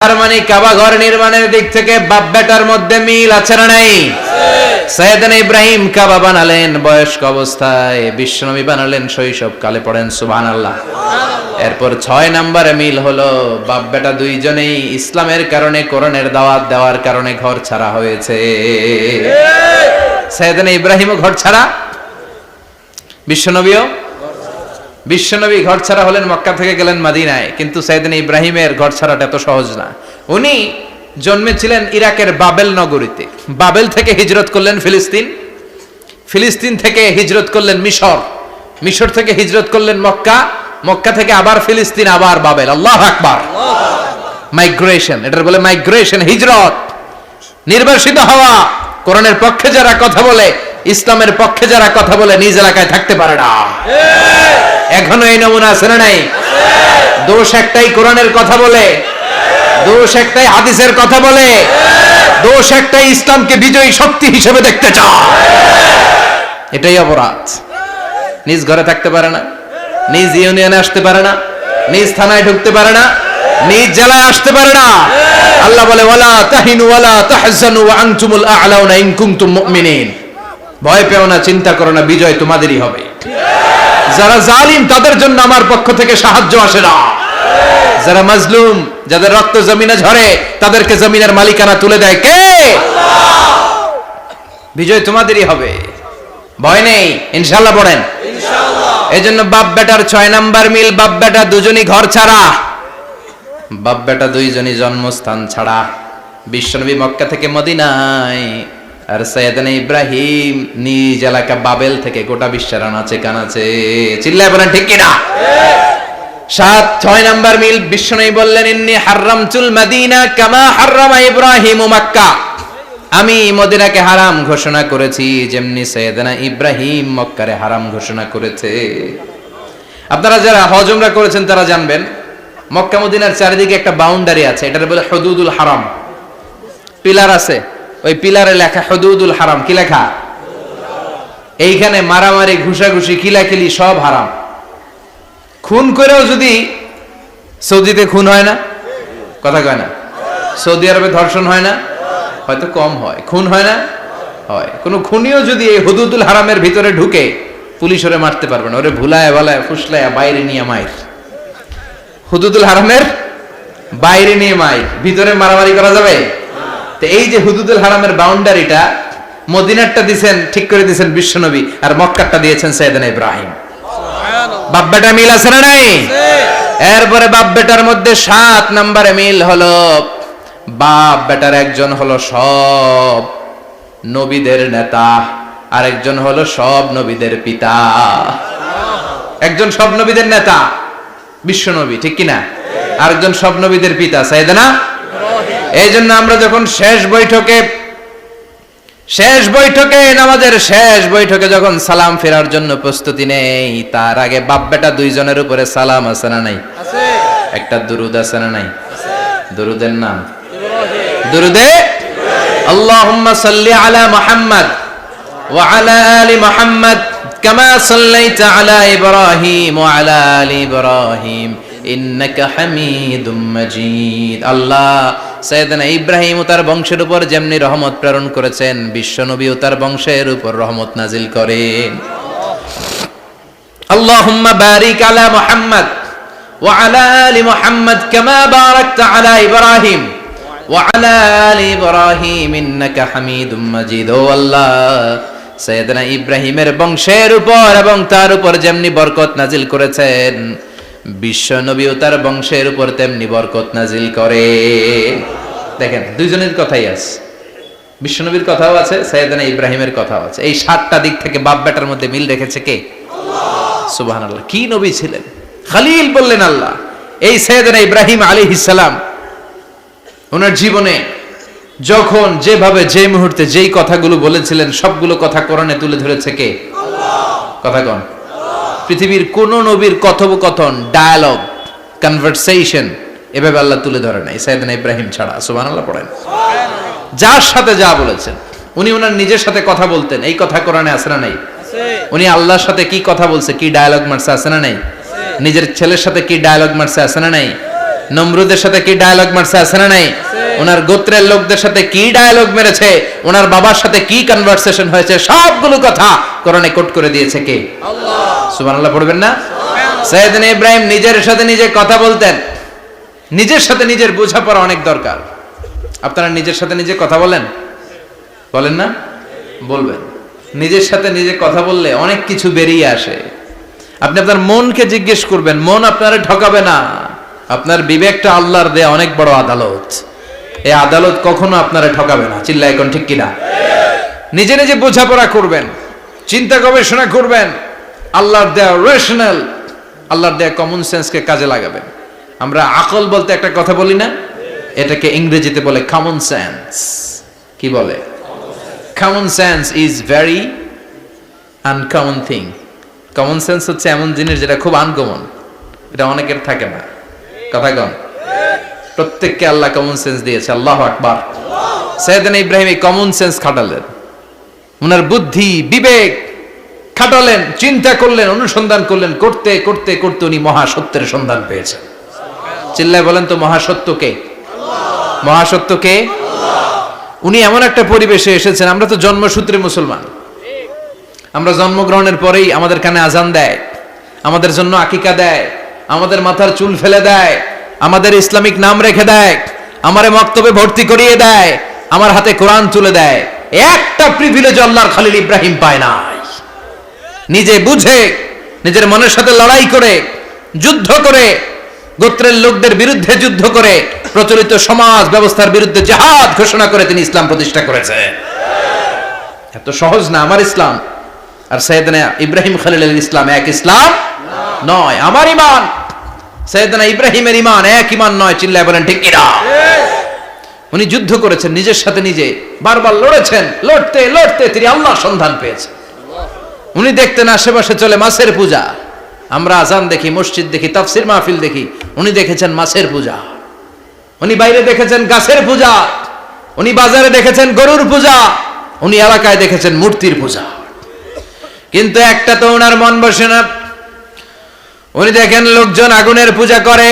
তার মানে কাবা ঘর নির্মাণের দিক থেকে বাপ বেটার মধ্যে মিল আছে না নাই? সাইয়েদনা ইব্রাহিম কাবা বানালেন বয়স্ক অবস্থায়, বিশ্বনবী বানালেন শৈশবকালে। পড়েন সুবহানাল্লাহ। এরপর 6 নম্বরে মিল হলো বাপ বেটা দুইজনেই ইসলামের কারণে, কোরআনের দাওয়াত দেওয়ার কারণে ঘর ছাড়া হয়েছে। সাইয়েদনা ইব্রাহিমও ঘর ছাড়া, বিশ্বনবী ঘর ছাড়া হলেন, মক্কা থেকে গেলেন মদিনায়। কিন্তু সাইয়েদনা ইব্রাহিমের ঘর ছাড়াটা এত সহজ না। উনি জন্মেছিলেন ইরাকের বাবেল নগরীতে। বাবেল থেকে হিজরত করলেন ফিলিস্তিন, ফিলিস্তিন থেকে হিজরত করলেন মিশর, মিশর থেকে হিজরত করলেন মক্কা, মক্কা থেকে আবার ফিলিস্তিন, আবার বাবেল। আল্লাহু আকবার। মাইগ্রেশন, এটার বলে মাইগ্রেশন, হিজরত, নির্বাসিত হওয়া। কোরআনের পক্ষে যারা কথা বলে, ইসলামের পক্ষে যারা কথা বলে, নিজ এলাকায় থাকতে পারে না। এখনো এই নমুনা আছে না নাই? দোষ একটাই, কোরআনের কথা বলে। দোষ একটাই, হাদিসের কথা বলে। দোষ একটাই, ইসলামকে বিজয়ী শক্তি হিসেবে দেখতে চায়। এটাই অপরাধ। নিজ ঘরে থাকতে পারে না, নিজ ইউনিয়নে আসতে পারে না, নিজ থানায় ঢুকতে পারে না, নিজ জেলায় আসতে পারে না। আল্লাহ বলে ওয়ালা তাহিনু ওয়ালা তাহজানু ওয়া আনতুমুল আ'লাউনা ইন কুনতুম মুমিনিন। ভয় পেও না, চিন্তা করো না, বিজয় তোমাদেরই হবে। যারা জালিম তাদের জন্য আমার পক্ষ থেকে সাহায্য আসে না। যারা মাজলুম, যাদের রক্ত জমিনে ঝরে, তাদেরকে জমিনের মালিকানা তুলে দেয় কে? আল্লাহ। বিজয় তোমাদেরই হবে, ভয় নেই, ইনশাআল্লাহ। পড়েন ইনশাআল্লাহ। এজন্য বাপ বেটার 6 নাম্বার মিল, বাপ বেটা দুজনই ঘর ছাড়া, বাপ বেটা দুইজনই জন্মস্থান ছাড়া। বিশ্বনবী মক্কা থেকে মদিনায়, আর সাইয়েদনা ইব্রাহিম নিজ এলাকা বাবেল থেকে গোটা বিশ্বের আনাচে কানাচে। চিল্লায় বলেন ঠিক কিনা? 6 নাম্বার মিল, বিশ্বনবী বললেন ইন্নী হারামতুল মদিনা কামা হারামা ইব্রাহিম মক্কা। আমি মদিনাকে হারাম ঘোষণা করেছি যেমনি সাইয়েদনা ইব্রাহিম মক্কারে হারাম ঘোষণা করেছে। আপনারা যারা হজ উমরা করেছেন তারা জানবেন, মক্কা মদিনার চারিদিকে একটা বাউন্ডারি আছে, এটার বলে হুদুদুল হারাম। পিলার আছে, ওই পিলারে লেখা হুদুদুল হারাম। কি লেখা? এইখানে মারামারি, ঘুষাঘুষি, কিলাকিলি সব হারাম। খুন করেও যদি, সৌদিতে খুন হয় না, কথা কয় না? সৌদি আরবে ধর্ষণ হয় না? হয়তো কম হয়। খুন হয় না? হয়। কোন খুনিও যদি এই হুদুদুল হারামের ভিতরে ঢুকে, পুলিশ ওরে মারতে পারবে না। ওরে ভুলায় ভালায় ফুসলায় বাইরে নিয়ে মাইর। হুদুদুল হারামের বাইরে নিয়ে মাইর, ভিতরে মারামারি করা যাবে? তো এই যে হুদুদুল হারামের বাউন্ডারিটা, মদিনারটা দিয়েছেন, ঠিক করে দিয়েছেন বিশ্বনবী, আর মক্কারটা দিয়েছেন সাইয়েদনা ইব্রাহিম। বাপ বেটা মিল আছে না নাই? এরপরে বাপ বেটার মধ্যে 7 নম্বরে মিল হলো, বাপ বেটার একজন হলো সব নবীদের নেতা, আর একজন হলো সব নবীদের পিতা। একজন সব নবীদের নেতা বিশ্বনবী, ঠিক কিনা? আরেকজন সব নবীদের পিতা সাইয়েদনা ইব্রাহিম। এই জন্য আমরা যখন শেষ বৈঠকে নামাজের শেষ বৈঠকে যখন সালাম ফেরার জন্য প্রস্তুতি নেই, তার আগে বাপ বেটা দুইজনের উপরে সালাম আছে না নাই? আছে। একটা দুরুদ আছে না নাই? আছে। দুরুদের নাম দুরুদে আল্লাহুম্মা সাল্লি আলা মুহাম্মদ ওয়া আলা আলি মুহাম্মদ কামা সাল্লাইতা আলা ইব্রাহিম ওয়া আলা আলি ইব্রাহিম ইন্নাকা হামিদুম মাজিদ। আল্লাহ সাইয়েদনা ইব্রাহিম ও তার বংশের উপর যেমনি রহমত প্রেরণ করেছেন, বিশ্বনবী ও তার বংশের উপর রহমত নাজিল করেন। আল্লাহুম্মা বারিক আলা মুহাম্মদ ওয়া আলা আলি মুহাম্মদ কামা বারাকতা আলা ইব্রাহিম ওয়া আলা আলি ইব্রাহিম ইন্নাকা হামিদুম মাজিদ। ও আল্লাহ, সাইয়েদনা ইব্রাহিমের বংশের উপর এবং তার উপর যেমনি বরকত নাজিল করেছেন, বিশ্বনবী ও তার বংশের উপর তেমনি বরকত নাজিল করে। দেখেন, দুইজনের কথাই আছে, বিশ্বনবীর কথাও আছে, সাইয়েদনা ইব্রাহিমের কথাও আছে। এই 7টা দিক থেকে বাপ বেটার মধ্যে মিল রেখেছে কে? আল্লাহ। সুবহানাল্লাহ। কি নবী ছিলেন! খলিল বললেন আল্লাহ। এই সাইয়েদনা ইব্রাহিম আলাইহিস সালাম, ওনার জীবনে যখন যেভাবে, যে মুহূর্তে যেই কথাগুলো বলেছিলেন, সবগুলো কথা কোরআনে তুলে ধরেছে কে? আল্লাহ। কথা কোন? পৃথিবীর কোন নবীর কথোপকথন, ডায়ালগ, কনভারসেশন এভাবে আল্লাহ তুলে ধরে নাই সাইয়েদনা ইব্রাহিম ছাড়া। সুবহানাল্লাহ। পড়েন যার সাথে যা বলেছেন, উনি ওনার নিজের সাথে কথা বলতেন, এই কথা কোরআনে আছে না নাই? আছে। উনি আল্লাহর সাথে কি কথা বলছে, কি ডায়ালগ মারছে, আছে না নাই? নিজের ছেলের সাথে কি ডায়ালগ মারছে, আছে না নাই? নমরুদের সাথে কি ডায়ালগ মারছে, আছে না নাই? ওনার গোত্রের লোকদের সাথে কি ডায়ালগ মেরেছে, ওনার বাবার সাথে কি কনভারসেশন হয়েছে, সবগুলো কথা কোরআনে কোট করে দিয়েছে কে? আল্লাহ। সুবহানাল্লাহ পড়বেন না? সাইয়েদনা ইব্রাহিম নিজের সাথে নিজে কথা বলতেন। নিজের সাথে নিজের বোঝাপড়া অনেক দরকার। আপনারা নিজের সাথে নিজে কথা বলেন? বলেন না? বলবেন। নিজের সাথে নিজে কথা বললে অনেক কিছু বেরিয়ে আসে। আপনি আপনার মনকে জিজ্ঞেস করবেন, মন আপনারে ঠকাবে না। আপনার বিবেকটা আল্লাহর দেয়া অনেক বড় আদালত, এই আদালত কখনো আপনারে ঠকাবে না। চিল্লায় এখন ঠিক কিনা? নিজে নিজে বোঝাপড়া করবেন, চিন্তা গবেষণা করবেন, আল্লাহর দেয়া রেশনাল, আল্লাহর দেয়া কমন সেন্সকে কাজে লাগাবেন। আমরা আকল বলতে একটা কথা বলি না, এটাকে ইংরেজিতে বলে কমন সেন্স। কি বলে? Common sense is very uncommon thing. Common sense হচ্ছে এমন জিনিস যেটা খুব আনকমন, এটা অনেকের থাকে না। কথা কন? প্রত্যেককে আল্লাহ কমন সেন্স দিয়েছে। আল্লাহু আকবার। সাইয়েদনা ইব্রাহিম এই কমন সেন্স খাটালেন, ওনার বুদ্ধি বিবেক খাটালেন, চিন্তা করলেন, অনুসন্ধান করলেন, করতে করতে করতে উনি মহাসত্যের সন্ধান পেয়েছেন। চিল্লায় বলেন তো মহাসত্যকে? মহাসত্যকে? উনি এমন একটা পরিবেশে এসেছেন, আমরা তো জন্মসূত্রে মুসলমান, আমরা জন্মগ্রহণের পরেই আমাদের কানে আজান দেয়, আমাদের জন্য আকিকা দেয়, আমাদের মাথার চুল ফেলে দেয়, আমাদের ইসলামিক নাম রেখে দেয়, আমারে মক্তবে ভর্তি করিয়ে দেয়, আমার হাতে কোরআন তুলে দেয়। একটা প্রিভিলেজ আল্লাহর খলিল ইব্রাহিম পায় নাই। নিজে বুঝে, নিজের মনের সাথে লড়াই করে, যুদ্ধ করে, গোত্রের লোকদের বিরুদ্ধে যুদ্ধ করে, প্রচলিত সমাজ ব্যবস্থার বিরুদ্ধে জিহাদ ঘোষণা করে তিনি ইসলাম প্রতিষ্ঠা করেছেন। এত সহজ না আমার ইসলাম আর সাইয়েদনা ইব্রাহিম খলিলের ইসলাম এক ইসলাম নয়। আমার ঈমান সাইয়েদনা ইব্রাহিমের ঈমান এক ঈমান নয়। চিল্লায় বলেন ঠিক কিনা? উনি যুদ্ধ করেছেন, নিজের সাথে নিজে বারবার লড়েছেন, লড়তে লড়তে তিনি আল্লাহর সন্ধান পেয়েছেন। উনি দেখতেন আশেপাশে চলে মাছের পূজা, আমরা আজান দেখি, মসজিদ দেখি, তাফসির মাহফিল দেখি, উনি দেখেছেন মাছের পূজা। উনি বাইরে দেখেছেন গাছের পূজা, উনি বাজারে দেখেছেন গরুর পূজা, উনি এলাকায় দেখেছেন মূর্তির পূজা। কিন্তু একটা তো ওনার মন বসে না। উনি দেখেন লোকজন আগুনের পূজা করে।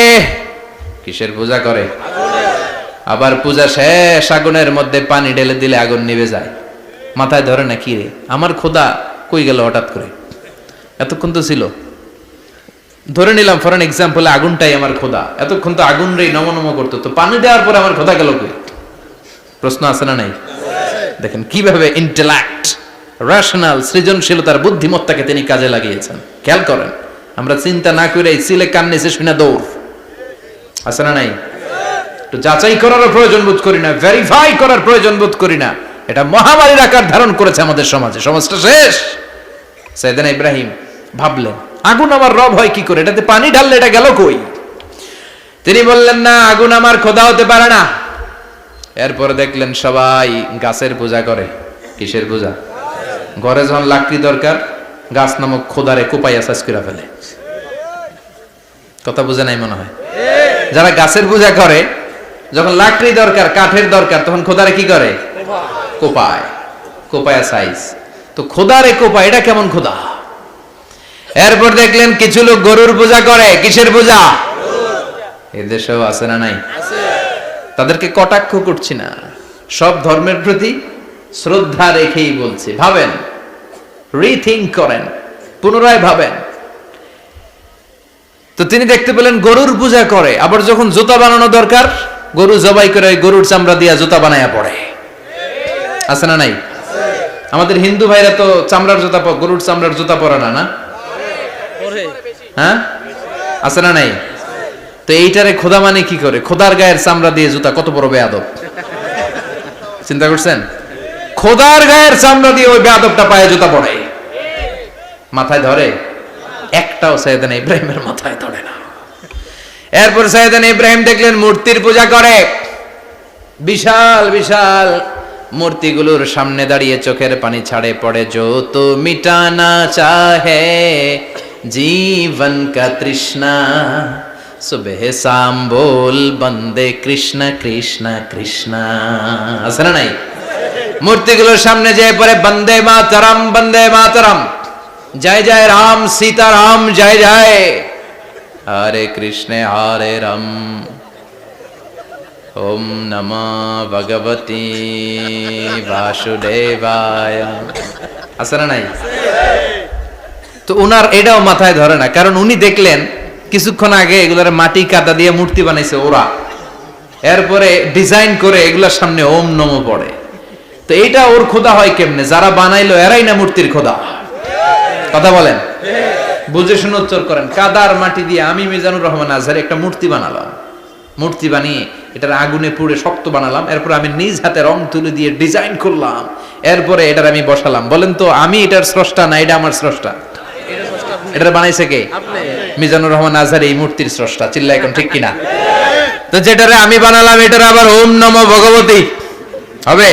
কিসের পূজা করে? আবার পূজা শেষ আগুনের মধ্যে পানি ঢেলে দিলে আগুন নিভে যায়। মাথায় ধরে না, কি রে আমার খোদা কই গেল হঠাৎ করে, এতক্ষণ তো ছিল। ধরে নিলাম ফর এন এক্সাম্পল আগুনটাই আমার খোদা, এতক্ষণ তো আগুন রে নম নম করতো, তো পানি দেওয়ার পরে আমার খোদা গেল কই? প্রশ্ন আছে না নাই? দেখেন কিভাবে ইন্টেলেক্ট, রেশনাল, সৃজনশীলতার বুদ্ধিমত্তাকে তিনি কাজে লাগিয়েছেন। খেয়াল করেন, আমরা চিন্তা না করে সিলে কান নিচে শুনে দৌড়, আছে না নাই? একটু যাচাই করারও প্রয়োজন বোধ করি না, ভেরিফাই করার প্রয়োজন বোধ করি না। এটা মহামারীর আকার ধারণ করেছে আমাদের সমাজে, সমাজটা শেষ। সাইয়েদনা ইব্রাহিম ভাবলেন আগুন আমার রব হয় কি করে, এটাতে পানি ঢাললে এটা গেল কই? তিনি বললেন না, আগুন আমার খোদা হতে পারে না। এরপরে দেখলেন সবাই গাছের পূজা করে। কিসের পূজা? ঘরে যখন লাকড়ি দরকার, গাছ নামক খোদারে কোপাইয়া সাজ করে ফেলে। কথা বুঝে নাই মনে হয়? যারা গাছের পূজা করে, যখন লাকড়ি দরকার, কাঠের দরকার, তখন খোদারে কি করে? কোপায়, কোপায়া সাইজ। তো খোদারে কোপায়, এটা কেমন খোদা? এরপর দেখলেন কিছু লোক গরুর পূজা করে। কিসের পূজা? এদেশেও আছে না নাই? তাদেরকে কটাক্ষ করছি না, সব ধর্মের প্রতি শ্রদ্ধা রেখেই বলছি। ভাবেন, রিথিঙ্ক করেন, পুনরায় ভাবেন। তো তিনি দেখতে পেলেন গরুর পূজা করে, আবার যখন জুতা বানানো দরকার, গরু জবাই করে গরুর চামড়া দিয়া জুতা বানায়া পড়ে। আছে না নাই? আমাদের হিন্দু ভাইরা তো চামড়ার জুতা, গরুর চামড়ার জুতা পরে না, না? হ্যাঁ, আছে না নাই? তো এইটারে খোদা মানে কি করে? খোদার গায়ের চামড়া দিয়ে জুতা, কত বড় বেয়াদব! চিন্তা করছেন? খোদার গায়ের চামড়া দিয়ে ওই বেয়াদবটা পায়ে জুতা পড়ে। মাথায় ধরে? একটাও সাইয়েদনা ইব্রাহিমের মাথায় ধরে না। এরপর সাইয়েদনা ইব্রাহিম দেখলেন মূর্তির পূজা করে। বিশাল বিশাল মূর্তিগুলোর সামনে দাঁড়িয়ে চোখের পানি ছাড়ে পড়ে। যো তো মিটানা চাহে জীবন কা তৃষ্ণা, সুবহ শাম বল বন্দে কৃষ্ণ কৃষ্ণ কৃষ্ণ। আছে না নাই? মূর্তিগুলোর সামনে যেয়ে পড়ে বন্দে মাতরম, বন্দে মাতরম, জয় জয় রাম সীতারাম, জয় জয় হরে কৃষ্ণ হরে রাম ওম নমঃ ভগবতে বাসুদেবায়। আছে না নাই? তো ওনার এটাও মাথায় ধরে না, কারণ উনি দেখলেন কিছুক্ষণ আগে এগুলার মাটি কাদা দিয়ে মূর্তি বানাইছে ওরা, এরপরে ডিজাইন করে এগুলার সামনে ওম নমঃ পড়ে। তো এইটা ওর খোদা হয় কেমনে? যারা বানাইলো এরাই না মূর্তির খোদা? কথা বলেন, বুঝে শুনে উত্তর করেন। কাদার মাটি দিয়ে আমি মিজানুর রহমান আজহারি একটা মূর্তি বানালাম, মূর্তি বানিয়ে এটার আগুনে পুড়ে শক্ত বানালাম, এরপর আমি নিজ হাতে রং তুলে দিয়ে ডিজাইন করলাম, এরপরে এটার আমি বসালাম। বলেন তো আমি এটার স্রষ্টা না এটা আমার স্রষ্টা? এটা বানাইছে কে? মিজানুর রহমান আজহারি এই মূর্তির স্রষ্টা। চিল্লা এখন ঠিক কিনা? তো যেটারে আমি বানালাম এটার আবার ওম নমঃ ভগবতী হবে?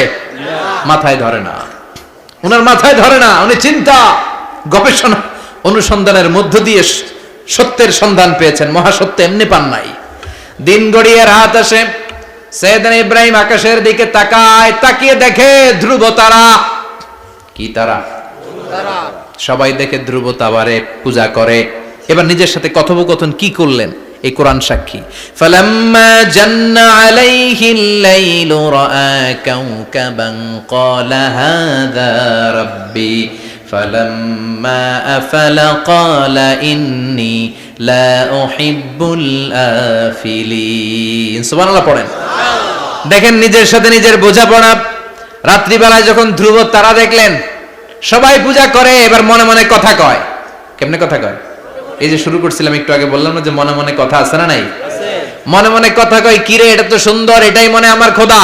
মাথায় ধরে না, উনার মাথায় ধরে না। উনি চিন্তা গবেষণা অনুসন্ধানের মধ্য দিয়ে সত্যের সন্ধান পেয়েছেন, মহাসত্য এমনি পান নাই। দিন গড়িয়ে রাত আসে, সাইয়েদনা ইব্রাহিম আকাশের দিকে তাকায়, তাকিয়ে দেখে ধ্রুব তারা। কি তারা? সবাই দেখে ধ্রুব তারারে পূজা করে। এবার নিজের সাথে কথোপকথন কি করলেন এই কোরআন সাক্ষী। ফালাম্মা জান্না আলাইহিল লাইলু রাআ কাওকাবান ক্বালা হাযা রাব্বি ফালাম্মা আফালা ক্বালা ইন্নী লা উহিব্বুল আফিলিন। সুবহানাল্লাহ পড়েন। দেখেন নিজের সাথে নিজের বোঝাপড়া। রাত্রিবেলায় যখন ধ্রুব তারা দেখলেন সবাই পূজা করে, এবার মনে মনে কথা কয়। কেমনে কথা কয়? এই যে শুরু করছিলাম একটু আগে, বললাম না যে মনে মনে কথা আছে না নাই? মনে মনে কথা কয়, কিরে এটা তো সুন্দর, এটাই মনে আমার খোদা।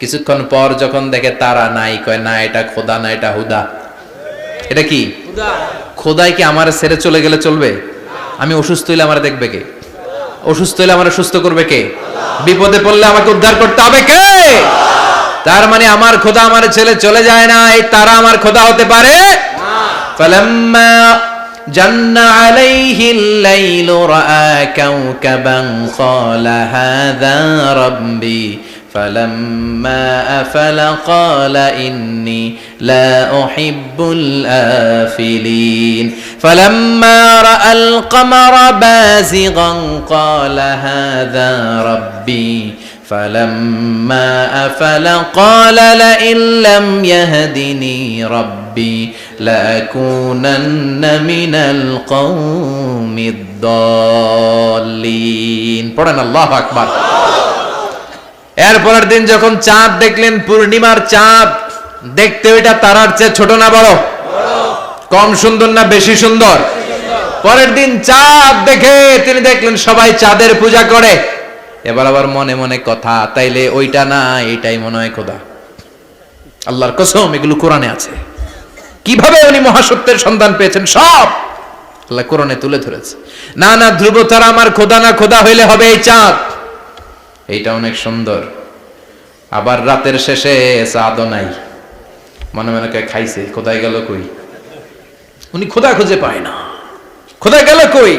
কিছুক্ষণ পর যখন দেখে তারা নাই, কয় না এটা খোদা না, এটা হুদা। এটা কি? খোদাই কি আমার ছেড়ে চলে গেলে চলবে? আমি অসুস্থ হইলে আমার দেখবে কে? অসুস্থ হইলে আমার সুস্থ করবে কে? বিপদে পড়লে আমাকে উদ্ধার করতে হবে কে? তার মানে আমার খোদা আমার ছেলে চলে যায় না, এই তারা আমার খোদা হতে পারে না। ফালাম্মা জান্না আলাইহিল লাইলু রাআ কাওকাবান ক্বালা হাযা রাব্বি ফালাম্মা আফালা ক্বালা ইন্নী লা উহিব্বুল আফিলিন ফালাম্মা রাআল কমারা বাযিগান ক্বালা হাযা রাব্বি فلما أفل قال لئن لم يهدني ربي لأكونن من القوم الضالين পড়েন আল্লাহু আকবার। এরপরের দিন যখন চাঁদ দেখলেন, পূর্ণিমার চাঁদ, দেখতে ওইটা তারার চেয়ে ছোট না বড়? কম সুন্দর না বেশি সুন্দর? পরের দিন চাঁদ দেখে তিনি দেখলেন সবাই চাঁদের পূজা করে। এবার আবার মনে মনে কথা, তাইলে ওইটা না এটাই মনে হয় খোদা। আল্লাহর কসম এগুলো কোরআনে আছে। কিভাবে উনি মহাসত্যের সন্ধান পেয়েছেন সব আল্লাহ কোরআনে তুলে ধরেছে। না না ধ্রুব তারা আমার খোদা না, খোদা হইলে হবে এই চাঁদ। এইটা অনেক সুন্দর। আবার রাতের শেষে চাঁদও নাই, মনে মনে খাইছে খোদাই গেল কই? উনি খোদা খুঁজে পায় না, খোদা গেল কই?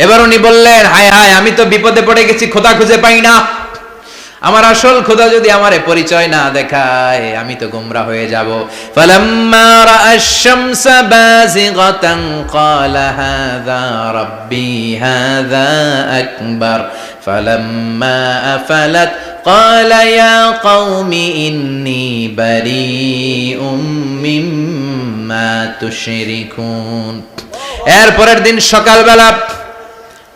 এবার উনি বললেন, হায় হায় আমি তো বিপদে পড়ে গেছি, খোদা খুঁজে পাই না। আমার আসল খোদা যদি আমারে পরিচয় না দেখায় আমি তো গোমরা হয়ে যাব। ফালাম্মা রাআশ শামসা বাযিগাতান ক্বালা হাযা রাব্বি হাযা আকবার ফালাম্মা আফালাত ক্বালা ইয়া কওমি ইন্নী বারীউম মিম্মা তুশরিকুন। এরপরের দিন সকালবেলা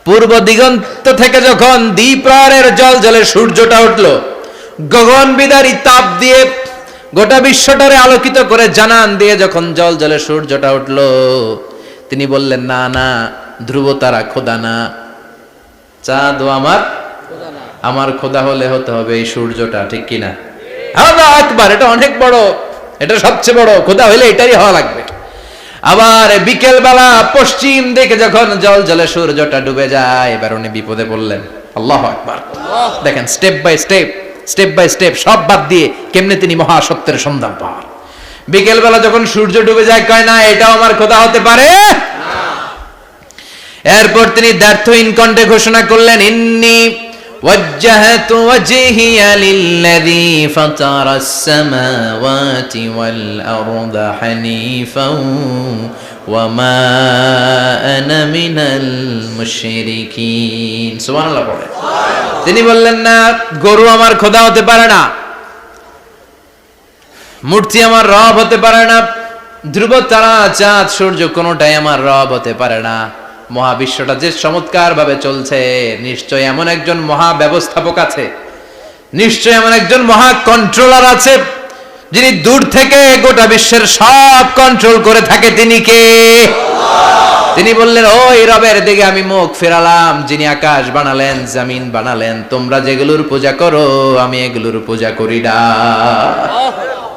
পূর্ব দিগন্ত থেকে যখন দ্বিপ্রহরের জলে সূর্যটা উঠল, গগন বিদারী তাপ দিয়ে গোটা বিশ্বটারে আলোকিত করে জানান দিয়ে যখন জলে সূর্যটা উঠল, তিনি বললেন, না না ধ্রুব তারা খোদা না, চাঁদও আমার খোদা হলে হতে হবে এই সূর্যটা। ঠিক কিনা? আল্লাহু আকবার। এটা অনেক বড়, এটা সবচেয়ে বড় খোদা হইলে এটাই হওয়া লাগবে। আবার বিকেল বেলা পশ্চিম দিকে যখন জলে সূর্যটা ডুবে যায়, এবার উনি বিপদে পড়লেন। আল্লাহু আকবার। দেখেন স্টেপ বাই স্টেপ সব বাদ দিয়ে কেমনে তিনি মহাসত্যের সন্ধান পান। বিকেল বেলা যখন সূর্য ডুবে যায়, কয় না এটাও আমার খোদা হতে পারে না। এরপর তিনি দ্ব্যর্থহীন কণ্ঠে ঘোষণা করলেন, ইন্নী وجهت وجهي للذي فطر السماوات والأرض حنيفا ওয়া মা আনা মিনাল মুশরিকিন। সুবহানাল্লাহ পড়ে। তিনি বললেন না, গরু আমার খোদা হতে পারে না, মূর্তি আমার রব হতে পারে না, ধ্রুব তারা চাঁদ সূর্য কোনোটাই আমার রব হতে পারে না। মহাবিশ্বটা যে চমৎকার ভাবে চলছে, নিশ্চয় এমন একজন মহা ব্যবস্থাপক আছে, নিশ্চয় এমন একজন মহা কন্ট্রোলার আছে, যিনি দূর থেকে গোটা বিশ্বের সব কন্ট্রোল করে থাকে। তিনি কে? তিনি বললেন, ওই রবের দিকে আমি মুখ ফেরালাম, যিনি আকাশ বানালেন, জমিন বানালেন। তোমরা যেগুলোর পূজা করো আমি এগুলোর পূজা করি না।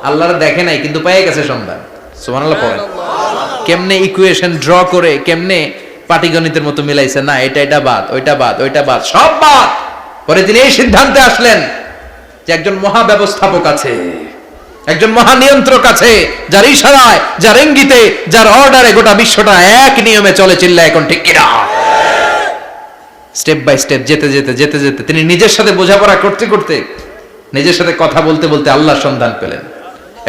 আল্লাহর দেখে নাই কিন্তু পেয়ে গেছে সন্ধান। সুবহানাল্লাহ পড়েন। কেমনে ইকুয়েশন ড্র করে, কেমনে পাটিগণিতের মতো মিলাইছে, না এটা এটা বাদ, ওইটা বাদ, ওইটা বাদ, সব বাদ। পরে তিনি এই সিদ্ধান্তে আসলেন যে একজন মহা ব্যবস্থাপক আছে, একজন মহা নিয়ন্ত্রক আছে, যার ইশারায়, যার ইঙ্গিতে, যার অর্ডারে গোটা বিশ্বটা এক নিয়মে চলে। চিল্লা এখন ঠিক কিনা? স্টেপ বাই স্টেপ যেতে যেতে যেতে যেতে তিনি নিজের সাথে বোঝাপড়া করতে করতে, নিজের সাথে কথা বলতে বলতে আল্লাহর সন্ধান পেলেন।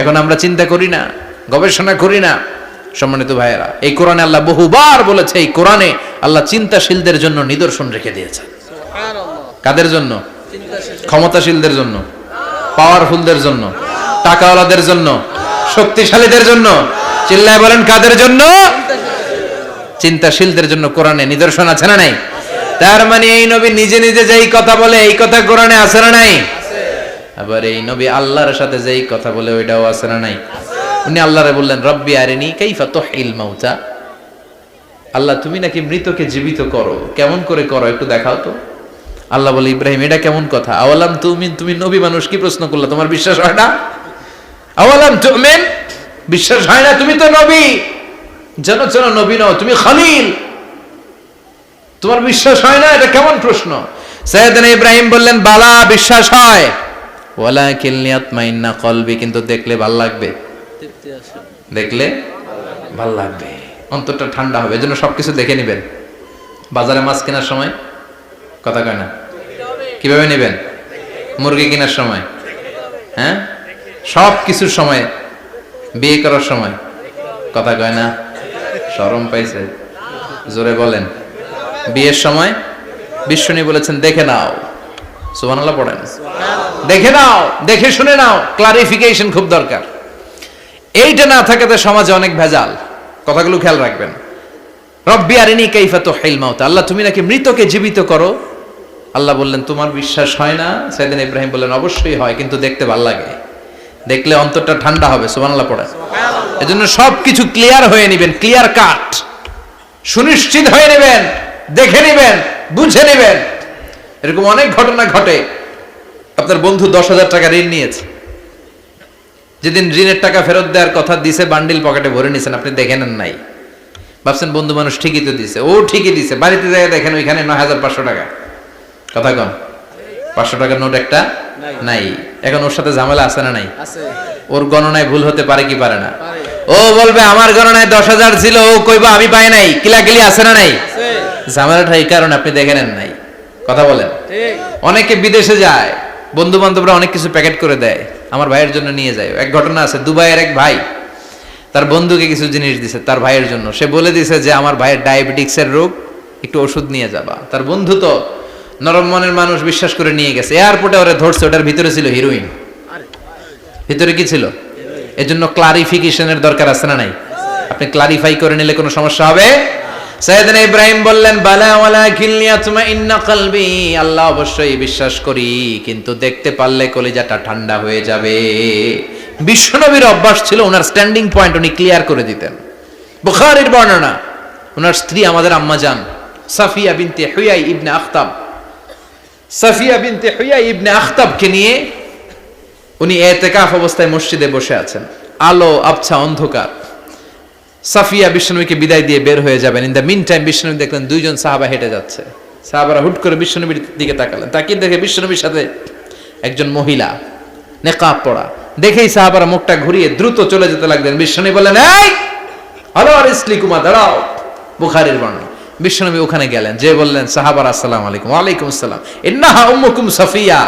এখন আমরা চিন্তা করি না, গবেষণা করি না। সম্মানিত ভাইয়েরা, এই কোরআনে আল্লাহ বহুবার বলেছে, এই কোরআনে আল্লাহ চিন্তাশীলদের জন্য নিদর্শন রেখে দিয়েছেন। কাদের জন্য? ক্ষমতাশীলদের জন্য, পাওয়ারফুলদের জন্য, টাকাওয়ালাদের জন্য, শক্তিশালীদের জন্য। চিল্লায় বলেন কাদের জন্য? চিন্তাশীলদের জন্য কোরআনে নিদর্শন আছে না নাই? তার মানে এই নবী নিজে নিজে যেই কথা বলে, এই কথা কোরআনে আছে না নাই? আবার এই নবী আল্লাহর সাথে যেই কথা বলে, ওইটাও আছে না নাই? উনি আল্লাহরে বললেন, রব্বি আরিনি কাইফা তুহিল মাউতা। আল্লাহ তুমি নাকি মৃতকে জীবিত করো, কেমন করে করো একটু দেখাও তো। আল্লাহ বলে, ইব্রাহিম এটা কেমন কথা? আওয়ালাম তুমিন, তুমি নবী মানুষ কি প্রশ্ন করলা, তোমার বিশ্বাস হয় না? আওয়ালাম তুমিন, বিশ্বাস হয় না? তুমি তো নবী, জানো জানো নবী নও, তুমি খলিল, তোমার বিশ্বাস হয় না? এটা কেমন প্রশ্ন? সাইয়েদনা ইব্রাহিম বললেন, বালা বিশ্বাস হয়, ওয়ালাকিন লিয়াতমাইন্না কলবি, কিন্তু দেখলে ভাল লাগবে, দেখলে ভাল লাগবে, অন্তরটা ঠান্ডা হবে। এজন্য সবকিছু দেখে নেবেন। বাজারে মাছ কেনার সময় কথা কয় না, কিভাবে নেবেন? মুরগি কেনার সময়, হ্যাঁ, সব কিছুর সময়, বিয়ে করার সময় কথা কয় না, শরম পাইছে, জোরে বলেন। বিয়ের সময় বিশ্বনী বলেছেন, দেখে নাও। সুবহানাল্লাহ পড়েন। দেখে নাও, দেখে শুনে নাও, ক্লারিফিকেশন খুব দরকার। এইটা না থাকাতে সমাজে অনেক ভেজাল। কথাগুলো খেয়াল রাখবেন। রব্বি আরিনি কাইফা তুহিল মাউতা, আল্লাহ তুমি নাকি মৃতকে জীবিত করো। আল্লাহ বললেন, তোমার বিশ্বাস হয় না? সাইয়েদনা ইব্রাহিম বললেন, অবশ্যই হয়, কিন্তু দেখতে ভালো লাগে, দেখলে অন্তরটা ঠান্ডা হবে। সুবহানাল্লাহ পড়েন। এজন্য সবকিছু ক্লিয়ার হয়ে নেবেন, ক্লিয়ার কাট, সুনিশ্চিত হয়ে নেবেন, দেখে নেবেন, বুঝে নেবেন। এরকম অনেক ঘটনা ঘটে। আপনার বন্ধু 10,000 টাকা ঋণ নিয়েছে, যেদিন ঋণের টাকা ফেরত দেওয়ার কথা দিছে, বান্ডিল পকেটে ভরে নিছেন, আপনি দেখে নেন নাই, ভাবছেন বন্ধু মানুষ ঠিকই তো দিছে। ও ঠিকই দিছে, বাড়িতে যায় দেখেন ওইখানে 9,500 টাকা। কথা কন, 500 টাকার নোট একটা নাই। এখন ওর সাথে ঝামেলা আছে না নাই? ওর গণনায় ভুল হতে পারে কি পারে না? ও বলবে আমার গণনায় 10,000 ছিল, ও কইবা আমি পাই নাই, কিলাকিলি আছে না নাই? ঝামেলাটা এই কারণে আপনি দেখে নেন নাই। কথা বলেন। অনেকে বিদেশে যায়, বন্ধু বান্ধবরা অনেক কিছু প্যাকেট করে দেয়, আমার ভাইয়ের জন্য নিয়ে যায়। এক ঘটনা আছে, দুবাইয়ের এক ভাই তার বন্ধুকে কিছু জিনিস দিছে তার ভাইয়ের জন্য। সে বলে দিছে যে আমার ভাইয়ের ডায়াবেটিক্সের রোগ, একটু ওষুধ নিয়ে যাবা। তার বন্ধু তো নরম মনের মানুষ, বিশ্বাস করে নিয়ে গেছে। এয়ারপোর্টে ওরে ধরছে, ওটার ভিতরে ছিল হিরোইন। ভিতরে কি ছিল? এজন্য ক্লারিফিকেশনের দরকার আছে না নাই? আপনি ক্লারিফাই করে নিলে কোনো সমস্যা হবে? সাইয়েদনা ইব্রাহিম বললেন, বালা ওয়ালাকিন লিয়াতমাইন্না কলবি, আল্লাহ অবশ্যই বিশ্বাস করি, কিন্তু দেখতে পারলে কলিজাটা ঠান্ডা হয়ে যাবে। বিশ্বনবীর অভ্যাস ছিল, ওনার স্ট্যান্ডিং পয়েন্ট উনি ক্লিয়ার করে দিতেন। বুখারীর বর্ণনা, ওনার স্ত্রী আমাদের আম্মা জান সাফিয়া বিনতে হুয়াই ইবনে আখতাব, সাফিয়া বিনতে হুয়াই ইবনে আখতাবকে নিয়ে উনি ইতিকাফ অবস্থায় মসজিদে বসে আছেন। আলো আবছা অন্ধকার। সাফিয়া বিশ্বনবীকে বিদায় দিয়ে বের হয়ে যাবেন। ইন দ্য মিন টাইম বিশ্বনবী দেখলেন দুইজন সাহাবা হেঁটে যাচ্ছে। সাহাবারা হুট করে বিশ্বনবীর দিকে তাকালেন। তাকিয়ে দেখে বিশ্বনবীর সাথে একজন মহিলা, নেকাব পরা। দেখেই সাহাবারা মুখটা ঘুরিয়ে দ্রুত চলে যেতে লাগলেন। বিশ্বনবী বললেন, এই আলো আর ইসলিকুমা, দাঁড়াও। বুখারীর বর্ণনা। বিশ্বনবী ওখানে গেলেন, যে বললেন, সাহাবারা আসসালামু আলাইকুম। ওয়ালাইকুম আসসালাম। ইন্নাহা উম্মুকুম সাফিয়া,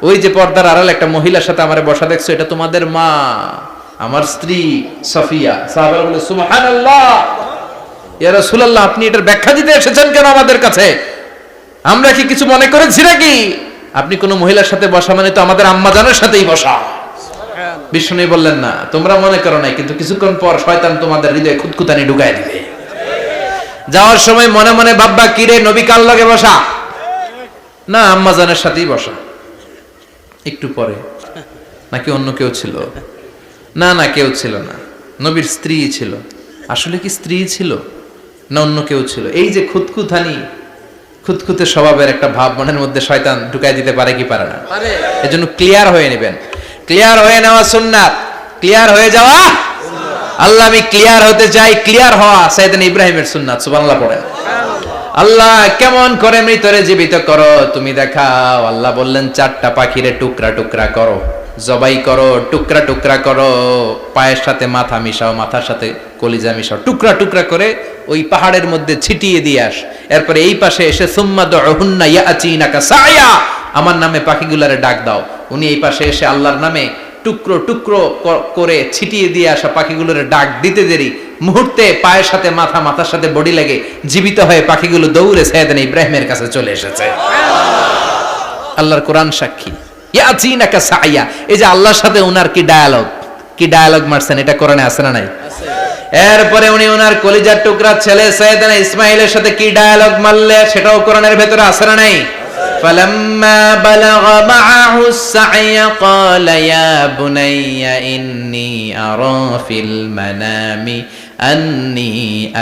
ওই যে পর্দার আড়াল একটা মহিলার সাথে আমারে বসা দেখছো, এটা তোমাদের মা, আমার স্ত্রী সাফিয়া। সাহাবারা বলে, সুবহানাল্লাহ, ইয়া রাসূলুল্লাহ, আপনি এটার ব্যাখ্যা দিতে এসেছেন কেন আমাদের কাছে? আমরা কি কিছু মনে করেছি নাকি? আপনি কোন মহিলার সাথে বসা মানে তো আমাদের আম্মাজানের সাথেই বসা। বিষ্ণু বললেন, না, তোমরা মনে করো নাই, কিন্তু কিছুক্ষণ পর শয়তান তোমাদের হৃদয়ে খুঁতখুঁতানি ঢুকায় দিবে। যাওয়ার সময় মনে মনে ভাববা, কিরে নবী কার লগে বসা? না, আম্মাজানের সাথেই বসা। একটু পরে, নাকি অন্য কেউ ছিল? না না, কেউ ছিল না, নবীর স্ত্রী ছিল। আসলে কি স্ত্রী ছিল না অন্য কেউ ছিল? এই যে খুঁতখুঁতানি, খুঁতখুঁতে স্বভাবের একটা ভাব মনের মধ্যে শয়তান ঢুকাই দিতে পারে কি পারে না? এজন্য ক্লিয়ার হয়ে নেবেন। ক্লিয়ার হয়ে নেওয়া সুন্নাত, ক্লিয়ার হয়ে যাওয়া। আল্লাহ, আমি ক্লিয়ার হতে চাই। ক্লিয়ার হওয়া সাইয়েদনা ইব্রাহিমের সুন্নাত। সুবহানাল্লাহ পড়েন। আল্লাহ, কেমন করে মৃতরে জীবিত করো তুমি দেখাও। আল্লাহ বললেন, 4টা পাখিরে টুকরা টুকরা করো, জবাই করো, টুকরা টুকরা করো, পায়ের সাথে মাথা মিশাও, মাথার সাথে কলিজা মিশাও, টুকরা টুকরা করে ওই পাহাড়ের মধ্যে ছিটিয়ে দিয়ে আস। এরপরে এই পাশে এসে সুম্মা দুহুন্না ইয়াতিনাকা সায়া, আমার নামে পাখিগুলারে ডাক দাও। উনি এই পাশে এসে আল্লাহর নামে টুকরো টুকরো করে ছিটিয়ে দিয়ে আসা পাখিগুলোর ডাক দিতে দেরি, মুহূর্তে পায়ের সাথে মাথা, মাথার সাথে বডি লেগে জীবিত হয়ে পাখিগুলো দৌড়ে সাইয়েদনা ইব্রাহিমের কাছে চলে এসেছে। আল্লাহর কোরআন সাক্ষী। ইয়াতিনাকা সায়া, এই যে আল্লাহর সাথে উনার কি ডায়ালগ মারছেন, এটা কোরআনে আছে না নাই? এরপরে উনি ওনার কলিজার টুকরা ছেলে সাইয়েদনা ইসমাইলের সাথে কি ডায়ালগ মারলে, সেটাও কোরআনের ভেতরে আছে না নাই? فلما بلغ معه السعي قال يا بني إني أرى في المنام أني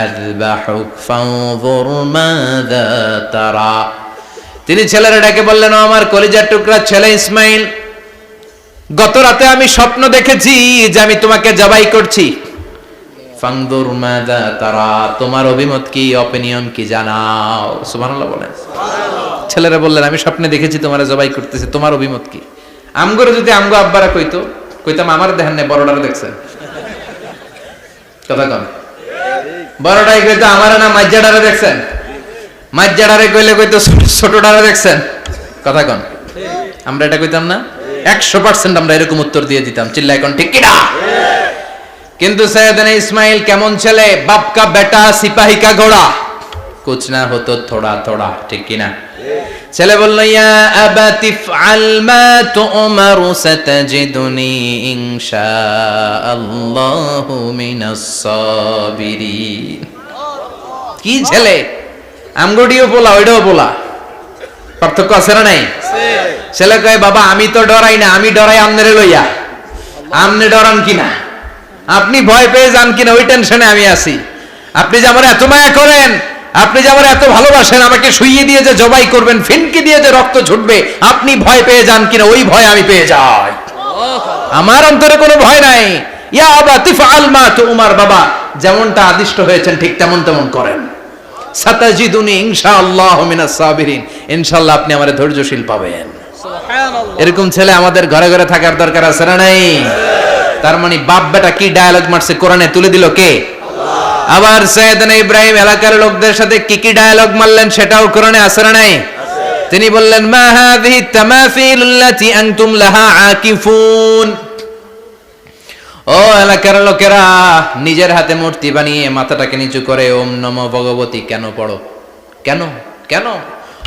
أذبحك فانظر ماذا ترى। তিনি ছেলের ডাকে বললেন, আমার কলিজার টুকরা ছেলে ইসমাইল, গত রাতে আমি স্বপ্ন দেখেছি যে আমি তোমাকে জবাই করছি। ফানজুর মাযা তারা, তোমার অভিমত কি, অপিনিয়ন কি জানাও। সুবহানাল্লাহ বলেন। ছেলেরা বললেন, আমি স্বপ্নে দেখেছি তোমার জবাই করতেছে, তোমার অভিমত কি? আমগরে যদি আমগো আব্বারা কইতাম আমার দেখেন না, বড়টারে দেখছেন? কথা কন। বড়টাই কইতো আমার না মাজ্জাডারে দেখছেন? মাজ্জাডারে কইতো ছোটটারে দেখছেন? কথা কন। আমরা এটা কইতাম না? 100% আমরা এরকম উত্তর দিয়ে দিতাম। চিল্লায় কোন ঠিক কিনা? কিন্তু সাইয়েদনা ইসমাইল কেমন ছেলে, বাপ কা বেটা সিপাহী কা ঘোড়া, কুছ না হতো থোড়া থোড়া, ঠিক কিনা? ছেলে বলল, ইয়া আবাতি ফআল মা তুমারু সাতাজিদুনি ইনশাআল্লাহু মিনাস সাবিরিন। কি ছেলে, আমগডিও বলা ওইটাও বলা, পার্থক্য আছে না নাই? ছেলে কয়, বাবা আমি তো ডরাই না, আমি ডরাই আমনেরে লইয়া। আমনে ডরান কিনা, আপনি ভয় পেয়ে যান কিনা, ওই টেনশনে আমি আছি। আপনি যে আমার এত মায়া করেন, আপনি যে আমার এত ভালোবাসেন, আমাকে শুইয়ে দিয়ে যে জবাই করবেন, ফিনকি দিয়ে যে রক্ত ছুটবে, আপনি ভয় পেয়ে যান কিনা, ওই ভয় আমি পেয়ে যাই। আমার অন্তরে কোনো ভয় নাই। ইয়া আবাতি ফাআল মা তুমার, বাবা যেমনটা আদিষ্ট হয়েছেন ঠিক তেমন তেমন করেন। সাতাজিদুনি ইনশাআল্লাহু মিনাস সাবিরিন, ইনশাআল্লাহ আপনি আমারে ধৈর্যশীল পাবেন। সুবহানাল্লাহ। এরকম ছেলে আমাদের ঘরে ঘরে থাকার দরকার আছে না নাই? তার মানে বাপ বেটা কি ডায়ালগ মারছে কোরআনে তুলে দিল কে? আল্লাহ। আবার সাইয়েদনা ইব্রাহিম এলাকার লোকদের সাথে কি কি ডায়ালগ মারলেন সেটাও কোরআনে আছে না নাই? তিনি বললেন, মা হাযিহি তামাসিলুল্লাতী আনতুম লাহা আকিফুন। ও এলাকার লোকেরা, নিজের হাতে মূর্তি বানিয়ে মাথাটাকে নিচু করে ওম নমো ভগবতী কেন পড়ো? কেন কেন?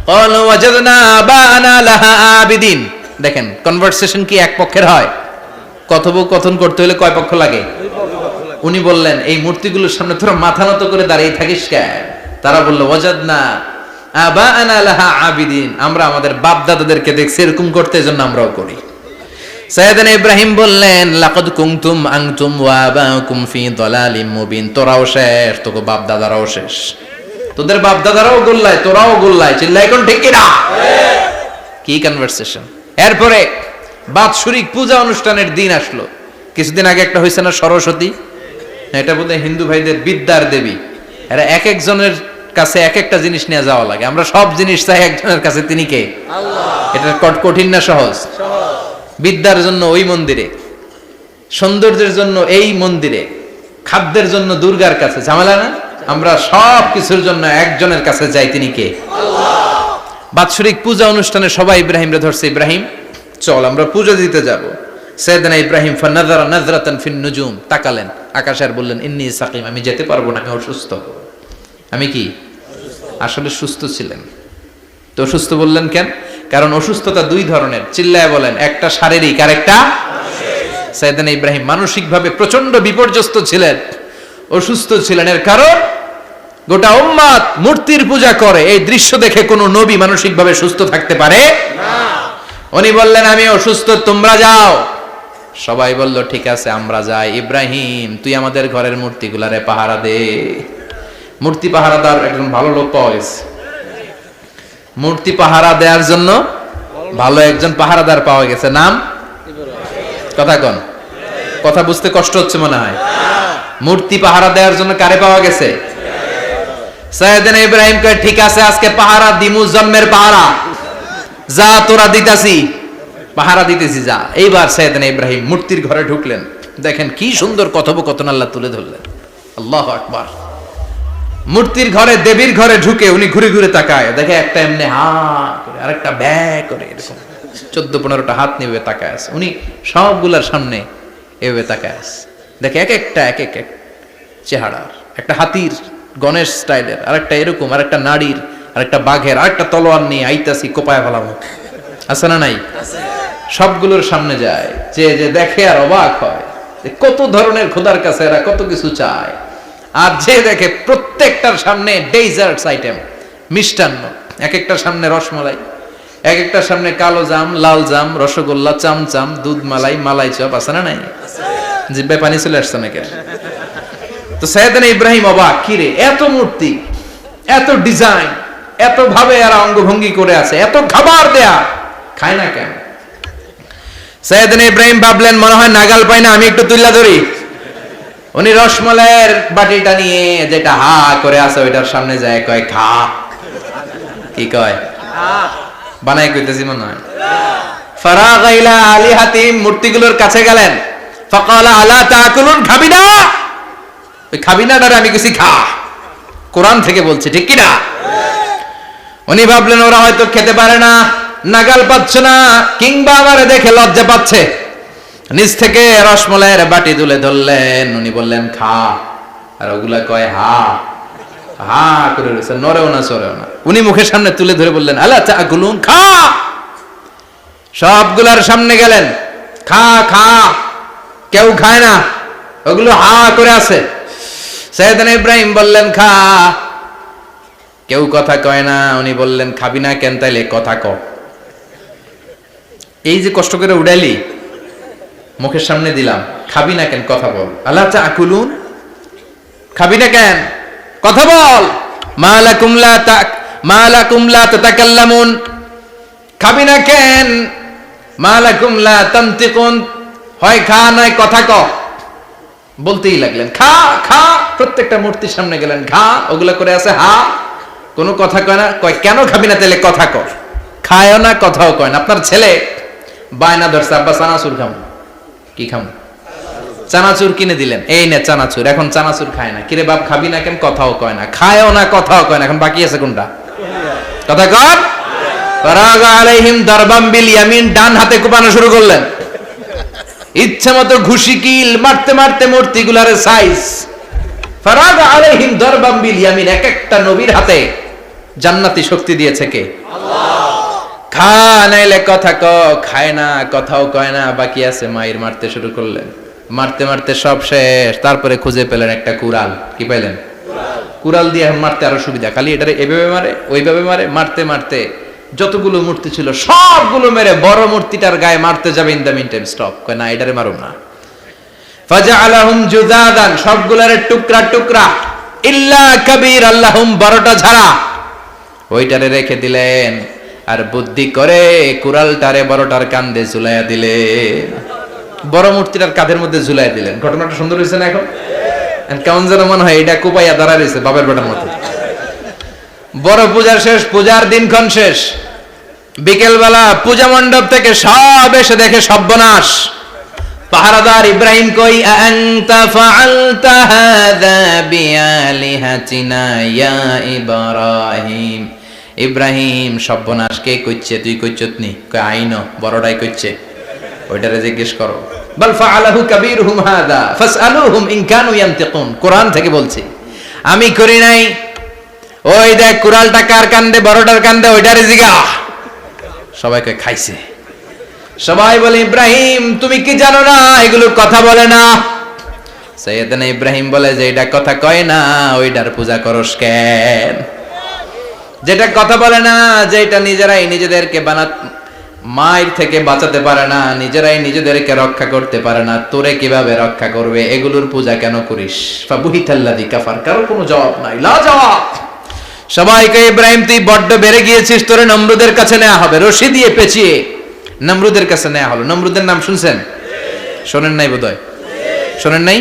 ক্বালু ওয়াজাদনা আবানা লাহা আবিদিন। দেখেন, কনভারসেশন কি এক পক্ষের হয়? কথোপকথন করতে হলে কয় পক্ষ লাগে? উনি বললেন, এই মূর্তিগুলোর সামনে তোরা মাথা নত করে দাঁড়িয়ে থাকিস কেন? তারা বলল, ওয়াজাদনা আবানা লাহা আবিদিন, আমরা আমাদের বাপ দাদাদেরকে দেখছি এরকম করতে, এজন্য আমরাও করি। সাইয়েদনা ইব্রাহিম বললেন, লাকাদ কুনতুম আনতুম ওয়া আবাকুম ফি দালালিম মুবিন। তোরাও শেষ, তোকে বাপ দাদারাও শেষ, তোদের বাপ দাদারাও গোল্লায়, তোরাও গোল্লায়। চিল্লাই কোন ঠিক কিনা? কি কনভারসেশন। এরপরে বাৎসরিক পূজা অনুষ্ঠানের দিন আসলো। কিছুদিন আগে একটা হয়েছে না, সরস্বতী? এটা বোধহয় হিন্দু ভাইদের বিদ্যার দেবী। এরা এক একজনের কাছে এক একটা জিনিস নিয়ে যাওয়া লাগে। আমরা সব জিনিস চাই একজনের কাছে, তিনি কে? আল্লাহ। এটা কঠিন না সহজ? বিদ্যার জন্য ওই মন্দিরে, সৌন্দর্যের জন্য এই মন্দিরে, খাদ্যের জন্য দুর্গার কাছে, ঝামেলা না? আমরা সব কিছুর জন্য একজনের কাছে যাই, তিনি কে? আল্লাহ। বাৎসরিক পূজা অনুষ্ঠানে সবাই ইব্রাহিমরে ধরছে, ইব্রাহিম চল আমরা পূজা দিতে যাব। সাইয়েদনা ইব্রাহিম ফানাযারা নাযরাতান ফিন নুজুম, তাকালেন আকাশে আর বললেন, ইন্নী সাকিম, আমি যেতে পারবো না, আমি অসুস্থ। আমি কি আসলে সুস্থ ছিলেন। তো অসুস্থ বললেন কেন? কারণ অসুস্থতা দুই ধরনের, চিল্লায় বলেন, একটা শারীরিক আর একটা সাইয়েদনা ইব্রাহিম মানসিকভাবে প্রচন্ড বিপর্যস্ত ছিলেন, অসুস্থ ছিলেন। এর কারণ গোটা উম্মাত মূর্তির পূজা করে, এই দৃশ্য দেখে কোনো নবী মানসিকভাবে সুস্থ থাকতে পারে না। উনি বললেন আমি অসুস্থ, তোমরা যাও। সবাই বলল ঠিক আছে আমরা যাই। ইব্রাহিম তুই আমাদের ঘরের মূর্তিগুলারে পাহারা দে। মূর্তি পাহারাদার একজন ভালো লোক পাওয়া গেছে, মূর্তি পাহারা দেওয়ার জন্য ভালো একজন পাহারাদার পাওয়া গেছে। নাম কথা কন, কথা বুঝতে কষ্ট হচ্ছে মনে হয়। মূর্তি পাহারা দেওয়ার জন্য কারে পাওয়া গেছে? সাইয়েদনা ইব্রাহিম কয় ঠিক আছে আজকে পাহারা দিমু, জন্মের পাহারা, যা তোরা দিতাছি, পাহারা দিতেছি যা। এইবার সাইয়েদনা ইব্রাহিম মূর্তির ঘরে ঢুকলেন। দেখেন কি সুন্দর কথোপকথন আল্লাহ তুলে ধরলেন। আল্লাহু আকবার। মূর্তির ঘরে, দেবীর ঘরে ঢুকে উনি ঘুরে ঘুরে তাকায়, দেখে একটা এমনি হা করে আরেকটা ব্যা করে, এরকম 14-15টা হাত নিয়ে তাকায় আছে। উনি সবগুলার সামনে এভাবে তাকায় আছে, দেখে এক একটা এক এক চেহারার, একটা হাতির গণেশ স্টাইলের, আরেকটা এরকম, আরেকটা নারীর, আরেকটা বাঘের, আরেকটা তলোয়ার নিয়ে আইতাছি কোপায় ফেলাম, আছে না নাই? সবগুলোর সামনে যায়, যে যে দেখে আর অবাক হয় কত ধরনের খোদার কাছে এরা কত কিছু চায়। আর যে দেখে প্রত্যেকটার সামনে ডেজার্টস আইটেম, মিষ্টান্ন, এক একটার সামনে রসমালাই, এক একটার সামনে কালো জাম, লাল জাম, রসগোল্লা, চামচাম, দুধ মালাই, মালাই চপ, আছে না নাই? জিব্বায় পানি চলে আসছে নাকি? তো সাইয়েদনা ইব্রাহিম অবাক, কি রে এত মূর্তি, এত ডিজাইন, এত ভাবে এরা অঙ্গভঙ্গি করে আছে, এত খাবার দেয়া, খায় না কেন? সাইয়েদনা ইব্রাহিম ভাবলেন মনে হয় নাগাল পাই না, আমি একটু তুল্লা ধরি। উনি রসমালাইয়ের বাটিটা নিয়ে যেটা হা করে আছে ওইটার সামনে যায়, কয় খা। কি কয়? বানাই কইতেছি মনে হয়। ফারাগা ইলা আলিহাতিম, মূর্তিগুলোর কাছে গেলেন। ফাকালা আলা তাকুলুন, খাবি না? ওই খাবি না দাঁড়া, আমি কিছু খা, কোরআন থেকে বলছে, ঠিক কি না? উনি ভাবলেন ওরা হয়তো খেতে পারে না, নাগাল পাচ্ছে না, কিংবা আমারে দেখে লজ্জা পাচ্ছে। নিজ থেকে রসমালাইয়ের বাটি তুলে ধরলেন, উনি বললেন খা, আর ওগুলা কয় হা হা করে রয়েছে, নড়েও না চড়েও না। উনি মুখের সামনে তুলে ধরে বললেন আলা তাকুলুন, খা। সবগুলার সামনে গেলেন, খা খা, কেউ খায় না, ওগুলো হা করে আছে। সাইয়েদনা ইব্রাহিম বললেন খা, কেউ কথা কয় না। উনি বললেন খাবি না কেন? তাইলে কথা ক। এই যে কষ্ট করে উড়াইলি, মুখের সামনে দিলাম, খাবি না কেন? কথা বল। আলা তাকুলুন, খাবি না কেন? কথা বল। মালাকুম লা তাতাকাল্লামুন, খাবি না কেন? মালাকুম লা তানতিকুন, হয় খা নয় কথা ক। বলতেই লাগলেন খা খা, প্রত্যেকটা মূর্তির সামনে গেলেন, খা, ওগুলা করে আছে হা, কোনো কথা কয় না। কয় কেন খাবি না? তাহলে কথা ক। খায়ও না, কথাও কয় না। আপনার ছেলে বায়না ধরছে, আব্বা চানাচুর খাম। কি খাম? চানাচুর কিনে দিলেন, এই নে চানাচুর। এখন চানাচুর খায় না। কিরে বাপ খাবি না কেন? কথাও কয় না। খায়ও না, কথাও কয় না। এখন বাকি আছে কোনটা? কথা কর। ফারাগা আলাইহিম দারবাম বিল ইয়ামিন, ডান হাতে কোপানো শুরু করলেন। ইচ্ছা মতো ঘুষি কিল মারতে মারতে মূর্তিগুলারে সাইজ। ফারাগা আলাইহিম দারবাম বিল ইয়ামিন, এক একটা নবীর হাতে জান্নাতি শক্তি দিয়েছে কে? আল্লাহ। খা নাইলে কথা ক, খায় না, কথাও কয় না, বাকি আছে। মায়ের মারতে শুরু করলেন, মারতে মারতে সব শেষ। তারপরে খুঁজে পেলেন একটা কুড়াল। কি পাইলেন? কুড়াল দিয়ে মারতে আরো সুবিধা, খালি এটারে এভাবে মারে, ওইভাবে মারে। মারতে মারতে যতগুলো মূর্তি ছিল সবগুলো মেরে বড় মূর্তিটার গায়ে মারতে যাবে, in the meantime stop, কয় না এটারে মারুম না। ফাজআলাহুম জুদাদান, সবগুলারে টুকরা টুকরা, ইল্লা কাবীর আল্লাহুম, বড়টা ছাড়া ওইটারে রেখে দিলেন। আর বুদ্ধি করে কুড়ালটারে বড়টার কাঁধে ঝুলাইয়া দিলেন, বড় মূর্তিটার কাঁধের মধ্যে ঝুলাই দিলেন। ঘটনাটা সুন্দর হয়েছে না? এখন কেমন যেন মনে হয় এটা কোপাইয়া দাঁড়া রয়েছে বাবার বেটার মতো। বড় পূজার শেষ, পূজার দিনক্ষণ শেষ। বিকেলবেলা পূজা মণ্ডপ থেকে সব এসে দেখে সর্বনাশ। পাহারাদার ইব্রাহিম কই, আনতা ফাআলতা হাযা বিআলিহাতিনা ইয়া ইব্রাহিম। ইব্রাহিম সর্বনাশ কে কইছে? তুই কইছত নি? কয় আইনো, বড়টাই কইছে, ওইটারে জিজ্ঞেস করো। বাল ফাআলাহু কাবীরুহুম হাযা ফাসআলুহুম ইন কানু ইয়ানতিকুন, কোরআন থেকে বলছি। আমি করি নাই, ওই দেখ কুড়ালটা কার কান্দে, বড়টার কান্দে, ওইটারে জিগা। সবাইকে খাইছে। সবাই বলে ইব্রাহিম তুমি কি জানো না এগুলো কথা বলে না? সাইয়েদনা ইব্রাহিম বলে যে এটা কথা কয় না ওইটার পূজা করস কেন? যেটা কথা বলে না, যেটা নিজেরাই নিজেদেরকে মায়ের থেকে বাঁচাতে পারে না, নিজেরাই নিজেদেরকে রক্ষা করতে পারে না, তোরে কিভাবে রক্ষা করবে? এগুলোর পূজা কেন করিস? ফাবুহিতাল্লাযী কাফার। কারো কোনো জবাব নাই, লা জবাব। সবাইকে ইব্রাহিম তুই বড্ড বেড়ে গিয়েছিস, তোরে নমরুদের কাছে নেওয়া হবে, রশি দিয়ে পেঁচিয়ে নমরুদের কাছে নেওয়া হলো। নমরুদের নাম শুনছেন? শোনেন নাই বোধহয়? শোনেন নাই?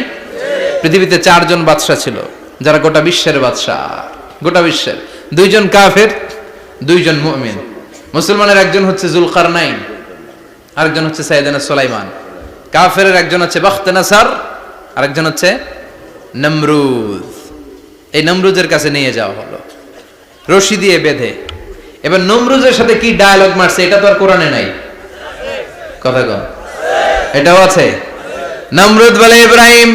পৃথিবীতে 4 জন বাদশা ছিল যারা গোটা বিশ্বের বাদশা, গোটা বিশ্বের। 2 জন কাফের, 2 জন মুমিন। মুসলমানের একজন হচ্ছে যুলকারনাইন, আরেকজন হচ্ছে সাইয়েদনা সুলাইমান। কাফেরের একজন হচ্ছে বাখতানাসার, আরেকজন হচ্ছে নমরুদ। এই নমরুদের কাছে নিয়ে যাওয়া হলো রশি দিয়ে বেঁধে। এবার নমরুদের সাথে কি ডায়ালগ মারছে এটা তো আর কোরআনে নাই। কথা কন, এটাও আছে। নমরুদ বলে ইব্রাহিম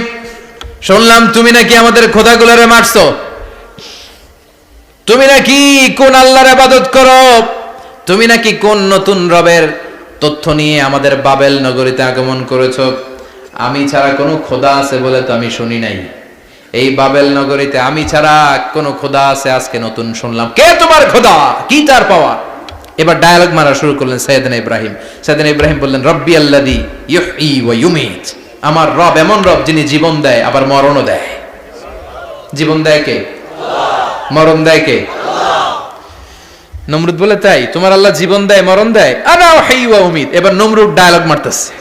শুনলাম তুমি নাকি আমাদের খোদাগুলোরে মারছো, তুমি নাকি কোন আল্লাহর ইবাদত করো, তুমি নাকি কোন নতুন রবের তথ্য নিয়ে আমাদের বাবেল নগরীতে আগমন করেছো। আমি ছাড়া কোনো খোদা আছে বলে তো আমি শুনি নাই। এই বাবেল নগরীতে আমি ছাড়া কোনো খোদা আছে আজকে নতুন শুনলাম। কে তোমার খোদা? কি তার পাওয়া? এবার ডায়ালগ মারা শুরু করলেন সাইয়েদনা ইব্রাহিম। সাইয়েদনা ইব্রাহিম বললেন রব্বি আল্লাযী ইউহয়ী ওয়া ইউমীত। আমার রব এমন রব যিনি জীবন দেয় আবার মরণও দেয়। জীবন দেয় কে? আল্লাহ। মরণ দেয় কে? আল্লাহ। নমরুদ বলে তাই তোমার আল্লাহ জীবন দেয় মরণ দেয়? আনা উহয়ী ওয়া উমীত। এবার নমরুদ ডায়ালগ মারতেছে,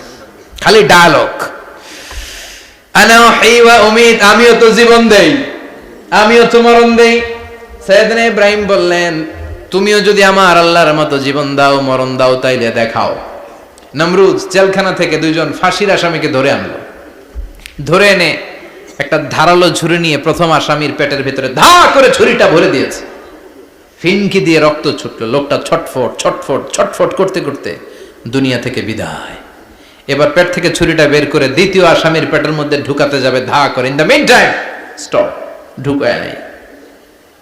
খালি ডায়ালগ। আনা উহয়ী ওয়া উমীত, আমিও তো জীবন দেই, আমিও তো মরণ দেই। সাইয়েদনা ইব্রাহিম বললেন তুমিও যদি আমার আল্লাহর মতো জীবন দাও মরণ দাও তাইলে দেখাও। নমরুদ জেলখানা থেকে 2 জন ফাঁসির আসামিকে ধরে আনলো। ধরে এনে একটা ধারালো ছুরি নিয়ে প্রথম আসামির পেটের ভিতরে ধা করে ছুরিটা ভরে দিয়েছে। ফিনকি দিয়ে রক্ত ছুটলো। লোকটা ছটফট ছটফট ছটফট করতে করতে দুনিয়া থেকে বিদায়। এবার পেট থেকে ছুরিটা বের করে দ্বিতীয় আসামির পেটের মধ্যে ঢুকাতে যাবে ধা করে। In the meantime stop, ঢুকায় নাই।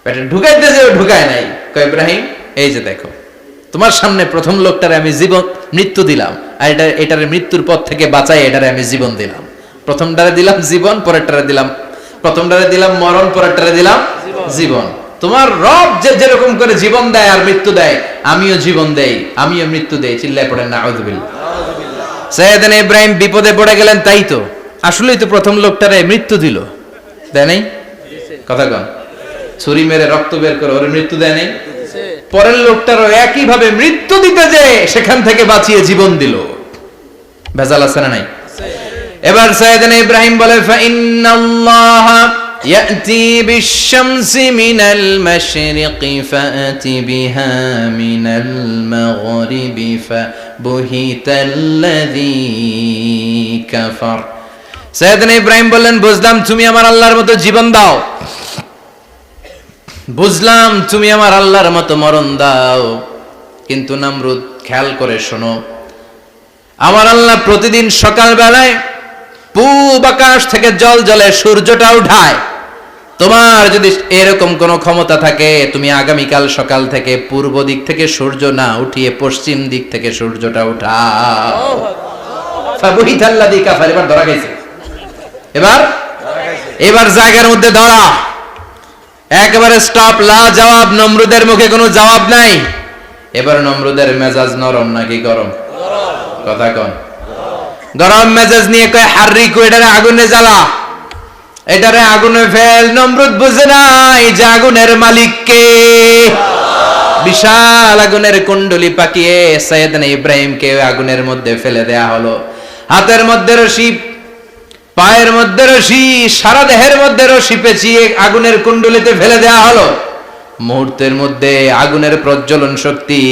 পেটে ঢুকাইতে যে ঢুকায় নাই। কয় ইব্রাহিম এই যে দেখো তোমার সামনে প্রথম লোকটারে আমি মৃত্যু দিলাম, আর এটারে মৃত্যুর পথ থেকে বাঁচাই এটারে আমি জীবন দিলাম। প্রথমটারে দিলাম জীবন, পরেরটারে দিলাম, প্রথমটারে দিলাম মরণ, পরেরটারে দিলাম জীবন। তোমার রব যে যেরকম করে জীবন দেয় আর মৃত্যু দেয় আমিও জীবন দেই, আমিও মৃত্যু দেই। চিল্লায় পড়েন নাউযুবিল্লাহ। সাইয়েদনা ইব্রাহিম বিপদে পড়ে গেলেন। তাই তো আসলেই তো প্রথম লোকটারে মৃত্যু দিল, দেয় নাই? কথা কন, ছুরি মেরে রক্ত বের করে ওর মৃত্যু দেয় নাই? পরের লোকটারও একই ভাবে মৃত্যু দিতে যে সেখান থেকে বাঁচিয়ে জীবন দিল। ভেজাল আছে না নাই? এবার সাইয়েদনা ইব্রাহিম বলে ফাইন্নাল্লাহ ইয়াতি বিশ-শামসি মিনাল মাশরিকি ফাআতি বিহা মিনাল মাগরিবি ফাবুহিতাল্লাযী কাফার। সাইয়েদনা ইব্রাহিম বললেন বুঝলাম তুমি আমার আল্লাহর মতো জীবন দাও, বুঝলাম তুমি আমার আল্লাহর মতো মরণ দাও, কিন্তু নমরুদ খেয়াল করে শোনো, আমার আল্লাহ প্রতিদিন সকাল বেলায় পূব আকাশ থেকে জল জলে সূর্যটা উঠায়। তোমার যদি এরকম কোনো ক্ষমতা থাকে তুমি আগামীকাল সকাল থেকে পূর্ব দিক থেকে সূর্য না উঠিয়ে পশ্চিম দিক থেকে সূর্যটা উঠাও। ফাবুহিতাল্লাযী কাফার। এবার ধরা গেছে, এবার জায়গার মধ্যে ধরা, একেবারে স্টপ, লা জবাব। নমরুদের মুখে কোনো জবাব নাই। এবার নমরুদের মেজাজ নরম নাকি গরম? কথা কন। গরম মেজাজ নিয়ে কয় হাররিকু, এটারে আগুনে জ্বালা, এটারে আগুনে ফেল। নমরুদ বুঝে নাই যে আগুনের মালিক কে। বিশাল আগুনের কুণ্ডলি পাকিয়ে সাইয়েদনা ইব্রাহিমকে আগুনের মধ্যে ফেলে দেয়া হলো। হাতের মধ্যে রশি, পায়ের মধ্যে রশি, সারা দেহের মধ্যে রশি পেঁচিয়ে আগুনের কুণ্ডলিতে ফেলে দেয়া হলো। মুহূর্তের মধ্যে আগুনের প্রজ্বলন শক্তি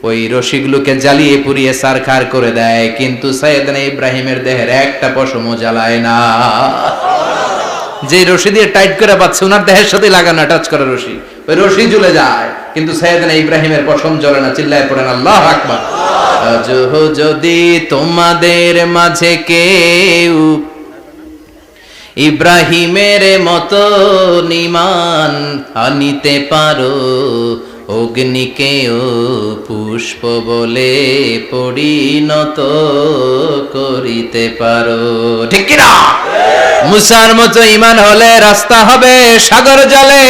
ওই রশিগুলোকে জ্বালিয়ে পুড়িয়ে ছারখার করে দেয়, কিন্তু সাইয়েদনা ইব্রাহিমের দেহের একটা পশমও জ্বালায় না। যে রশি দিয়ে টাইট করে পাচ্ছে ওনার দেহের সাথে লাগানো টাচ করা রশি, ওই রশি জ্বলে যায়, কিন্তু সাইয়েদনা ইব্রাহিমের পশম জ্বলে না। চিল্লায় পড়েন আল্লাহু আকবার। আজ যদি তোমাদের মাঝে কেউ ইব্রাহিমের মতো ঈমান আনিতে পারো, অগ্নিকেও পুষ্প বলে পরিণত করিতে পারো। ঠিক কিনা? মুসার মতো ঈমান হলে রাস্তা হবে সাগর জলে,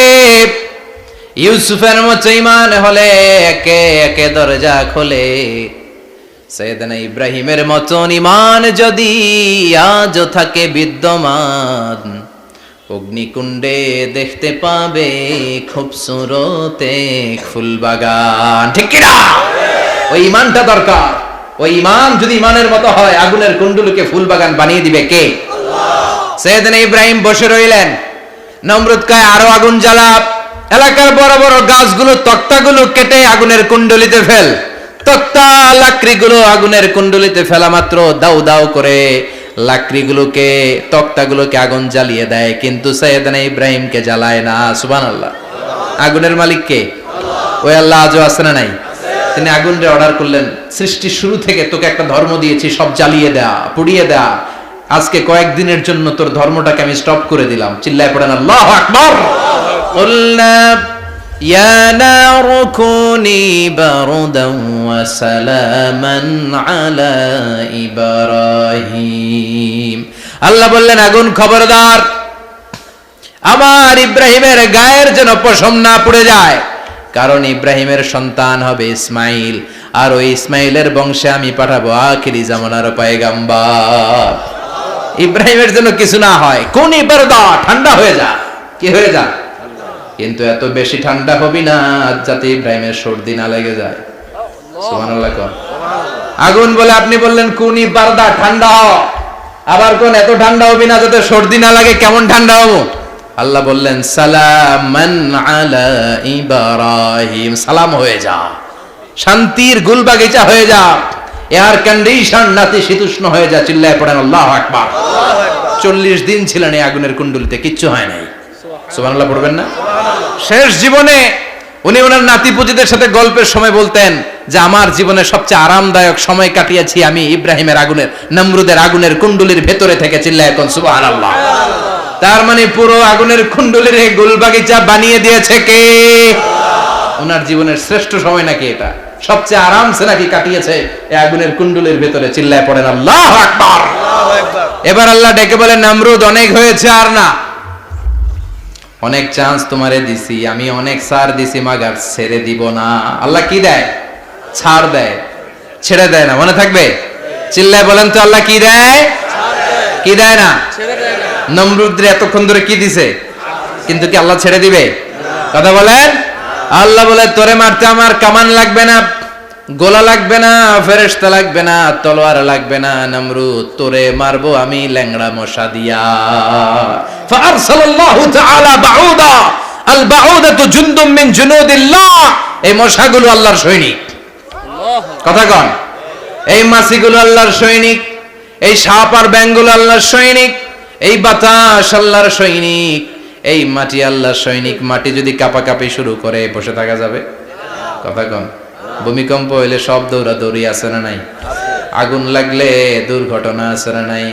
ইউসুফের মতো ঈমান হলে একে একে দরজা খোলে। সাইয়েদনা ইব্রাহিমের মতো ঈমান যদি আজও থাকে বিদ্যমান, অগ্নিকুণ্ডে দেখতে পাবে খুবসুরত এক ফুলবাগান। ঠিক কিনা? ওই ঈমানটা দরকার। ওই ঈমান যদি ঈমানের মতো হয়, আগুনের কুণ্ডুলকে ফুলবাগান বানিয়ে দিবে কে? আল্লাহ। সাইয়েদনা ইব্রাহিম বসে রইলেন, নমরুদ কয় আরো আগুন জ্বালা, এলাকার বড় বড় গাছগুলো তক্তাগুলো কেটে আগুনের কুণ্ডলিতে ফেল। তক্তা লাকড়িগুলো আগুনের কুণ্ডলিতে ফেলা মাত্র দাউ দাউ করে লাকড়িগুলোকে তক্তাগুলোকে আগুন জ্বালিয়ে দেয়, কিন্তু সাইয়েদনা ইব্রাহিমকে জ্বালায় না। সুবহানাল্লাহ। আগুনের মালিক কে? ওই আল্লাহ আজও আছে না নাই? তিনি আগুনরে অর্ডার করলেন, সৃষ্টির শুরু থেকে তোকে একটা ধর্ম দিয়েছি, সব জ্বালিয়ে দেয়া, পুড়িয়ে দেয়া, আজকে কয়েকদিনের জন্য তোর ধর্মটাকে আমি স্টপ করে দিলাম। চিল্লায় পড়েন আল্লাহু আকবার। কুলনা ইয়া নারু কুনি বারদান ওয়া সালামান আলা ইব্রাহিম। আল্লাহ বললেন, আগুন খবরদার, আমার ইব্রাহিমের গায়ের যেন পশম না পুড়ে যায়, কারণ ইব্রাহিমের সন্তান হবে ইসমাইল, আর ওই ইসমাইলের বংশে আমি পাঠাবো আখিরি জামানার পয়গাম্বর। ইব্রাহিমের জন্য কিছু না হয়, কোন বারদা, ঠান্ডা হয়ে যা। কি হয়ে যা? কিন্তু এত বেশি ঠান্ডা হবি না যাতে ইব্রাহিমের সর্দি না লেগে যায়। সুবহানাল্লাহ। আগুন বলে আপনি বললেন কোন বারদা, ঠান্ডা হ, আবার কোন এত ঠান্ডা হবি না যাতে সর্দি না লাগে। কেমন ঠান্ডা হবো? আল্লাহ বললেন সালামান আলা ইব্রাহিম, সালাম হয়ে যা, শান্তির গুলবাগিচা হয়ে যা, এয়ার কন্ডিশন নাতিশীতোষ্ণ হয়ে যা। চিল্লায় পড়েন আল্লাহু আকবার। 40 দিন ছিলেন এই আগুনের কুণ্ডলিতে, কিচ্ছু হয় নাই। সুবহানাল্লাহ পড়বেন না? শেষ জীবনে উনি ওনার নাতিপুতিদের সাথে গল্পের সময় বলতেন যে আমার জীবনে সবচেয়ে আরামদায়ক সময় কাটিয়েছি আমি ইব্রাহিমের আগুনের, নমরুদের আগুনের কুণ্ডলির ভেতরে থেকে। চিল্লায় কোন সুবহানাল্লাহ। তার মানে পুরো আগুনের কুণ্ডলির গুলবাগিচা বানিয়ে দিয়েছে কে? ওনার জীবনের শ্রেষ্ঠ সময় নাকি এটা, সবচেয়ে আরামসে নাকি কাটিয়েছে এই আগুনের কুণ্ডলির ভেতরে। চিল্লায় পড়েন আল্লাহু আকবার। এবার আল্লাহ ডেকে বলেন, নমরুদ অনেক হয়েছে, আর না, অনেক চান্স তোমারে দিছি আমি, অনেক ছাড় দিছি, মাগার ছেড়ে দিব না। আল্লাহ কি দেয়? ছাড় দেয়, ছেড়ে দেয় না। মনে থাকবে? চিল্লায় বলেন তো, আল্লাহ কি দেয়? কি দেয় না? নমরুদরে এতক্ষণ ধরে কি দিছে, কিন্তু কি আল্লাহ ছেড়ে দিবে? কথা বলেন। আল্লাহ বলে, তোরে মারতে আমার কামান লাগবে না, গোলা লাগবে না, ফেরেশতা লাগবে না, তলোয়ার লাগবে না, নমরুদ তোরে মারবো আমি ল্যাংড়া মশা দিয়া। ফাআরসালাল্লাহু তাআলা বাউদা, আল বাউদাতু জুনদুম মিন জুনুদিল্লাহ। এই মশাগুলো আল্লাহর সৈনিক। কথা কন। এই মাছিগুলো আল্লাহর সৈনিক, এই সাপ আর ব্যাঙগুলো আল্লাহর সৈনিক, এই বাতাস আল্লাহর সৈনিক, এই মাটি আল্লাহর সৈনিক। মাটি যদি কাঁপাকাঁপি শুরু করে, বসে থাকা যাবে? কথা কন। ভূমিকম্প হইলে সব দৌড়াদৌড়ি আছে না নাই? আগুন লাগলে দুর্ঘটনা আছে না নাই?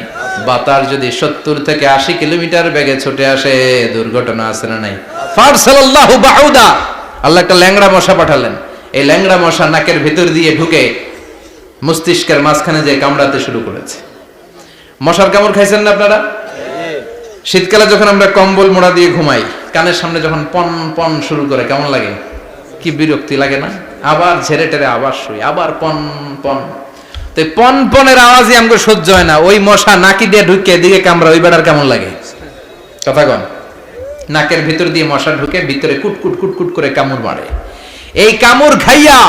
বাতাস যদি 70 থেকে 80 কিলোমিটার বেগে ছুটে আসে, দুর্ঘটনা আছে না নাই? ফারসালাল্লাহু বাউদা, আল্লাহ একটা ল্যাংড়া মশা পাঠালেন। এই ল্যাংড়া মশা নাকের ভিতর দিয়ে ঢুকে মস্তিষ্কের মাঝখানে যে কামড়াতে শুরু করেছে। মশার কামড় খাইছেন না আপনারা? শীতকালে যখন আমরা কম্বল মোড়া দিয়ে ঘুমাই, কানের সামনে যখন পন পন শুরু করে, কেমন লাগে? কি বিরক্তি লাগে না? আবার ঝেড়ে টেরে আবার শুই, আবার পন পন। তো পন পনের আওয়াজই আমাকে সহ্য হয় না। ওই মশা নাকি দিয়ে ঢুকে এদিকে কামড়া, ওই বেড়ার কেমন লাগে? কথা কন। নাকের ভিতর দিয়ে মশা ঢুকে ভিতরে কুটকুট কুটকুট করে কামড় মারে। এই কামড় খাইয়া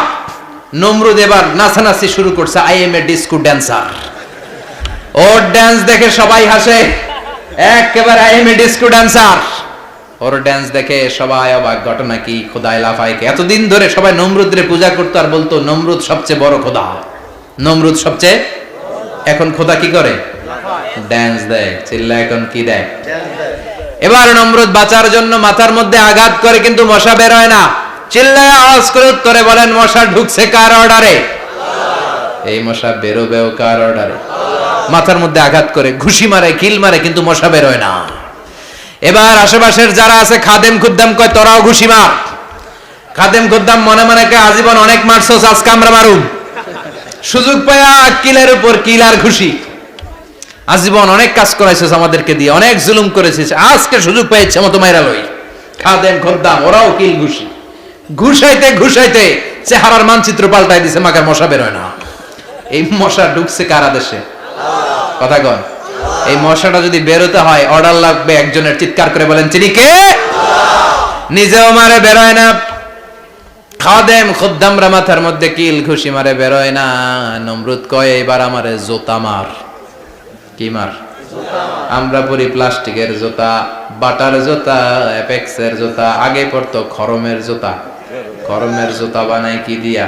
নমরুদ এবার নাচানাচি শুরু করছে। I M A disco dancer. Or dance দেখে সবাই হাসে, একেবারে I M A disco dancer. Or dance দেখে সবাই অবাক। ঘটনা কি? খোদাই লাফায়। এতদিন ধরে সবাই নমরুদরে পূজা করতো আর বলতো নমরুদ সবচেয়ে বড় খোদা, নমরুদ সবচেয়ে। এখন খোদা কি করে? ড্যান্স দেয়। চিল্লা এখন কি দেয়? এবার নমরুদ বাঁচার জন্য মাথার মধ্যে আঘাত করে, কিন্তু মশা বের হয় না। চিল্লায় আওয়াজ করে উত্তরে বলেন, মশা ঢুকছে কার অর্ডারে? এই মশা বেরোবেও কার অর্ডারে? মাথার মধ্যে আঘাত করে ঘুষি মারে, কিল মারে, কিন্তু মশা বেরোয় না। এবার আশেপাশের যারা আছে খাদেম খুদ্দাম কয় তোরাও ঘুষি মার। খাদেম খুদ্দাম মনে মনে কয় আজীবন অনেক মারছস, আজকে আমরা মারুম। সুযোগ পায়া কিলের উপর কিল আর ঘুষি। আজীবন অনেক কাজ করাইছিস আমাদেরকে দিয়ে, অনেক জুলুম করেছিস, আজকে সুযোগ পেয়েছে মতো মাইরা লই। খাদেম খুদ্দাম ওরাও কিল ঘুষি। ঘুষাইতে ঘুষাইতে চেহারার মানচিত্র পাল্টাই দিছে, মাগার মশা বেরোয় না। এই মশা ঢুকছে কারা দেশে? কথা কন। এই মশাটা যদি বেরোতে হয় অর্ডার লাগবে একজনের। চিৎকার করে বলেন তিনি কে? নিজেও মারে, বেরোয় না। খাদেম খুদ্দামরা মাথার মধ্যে কিল ঘুষি মারে, বেরোয় না। নমরুদ কয় এবার আমারে জোতা মার। কি মার? আমরা পরি প্লাস্টিকের জুতা, বাটার জুতা, অ্যাপেক্সের জুতা, আগে পড়তো খরমের জুতা। খরমের জুতা বানায় কি দিয়া?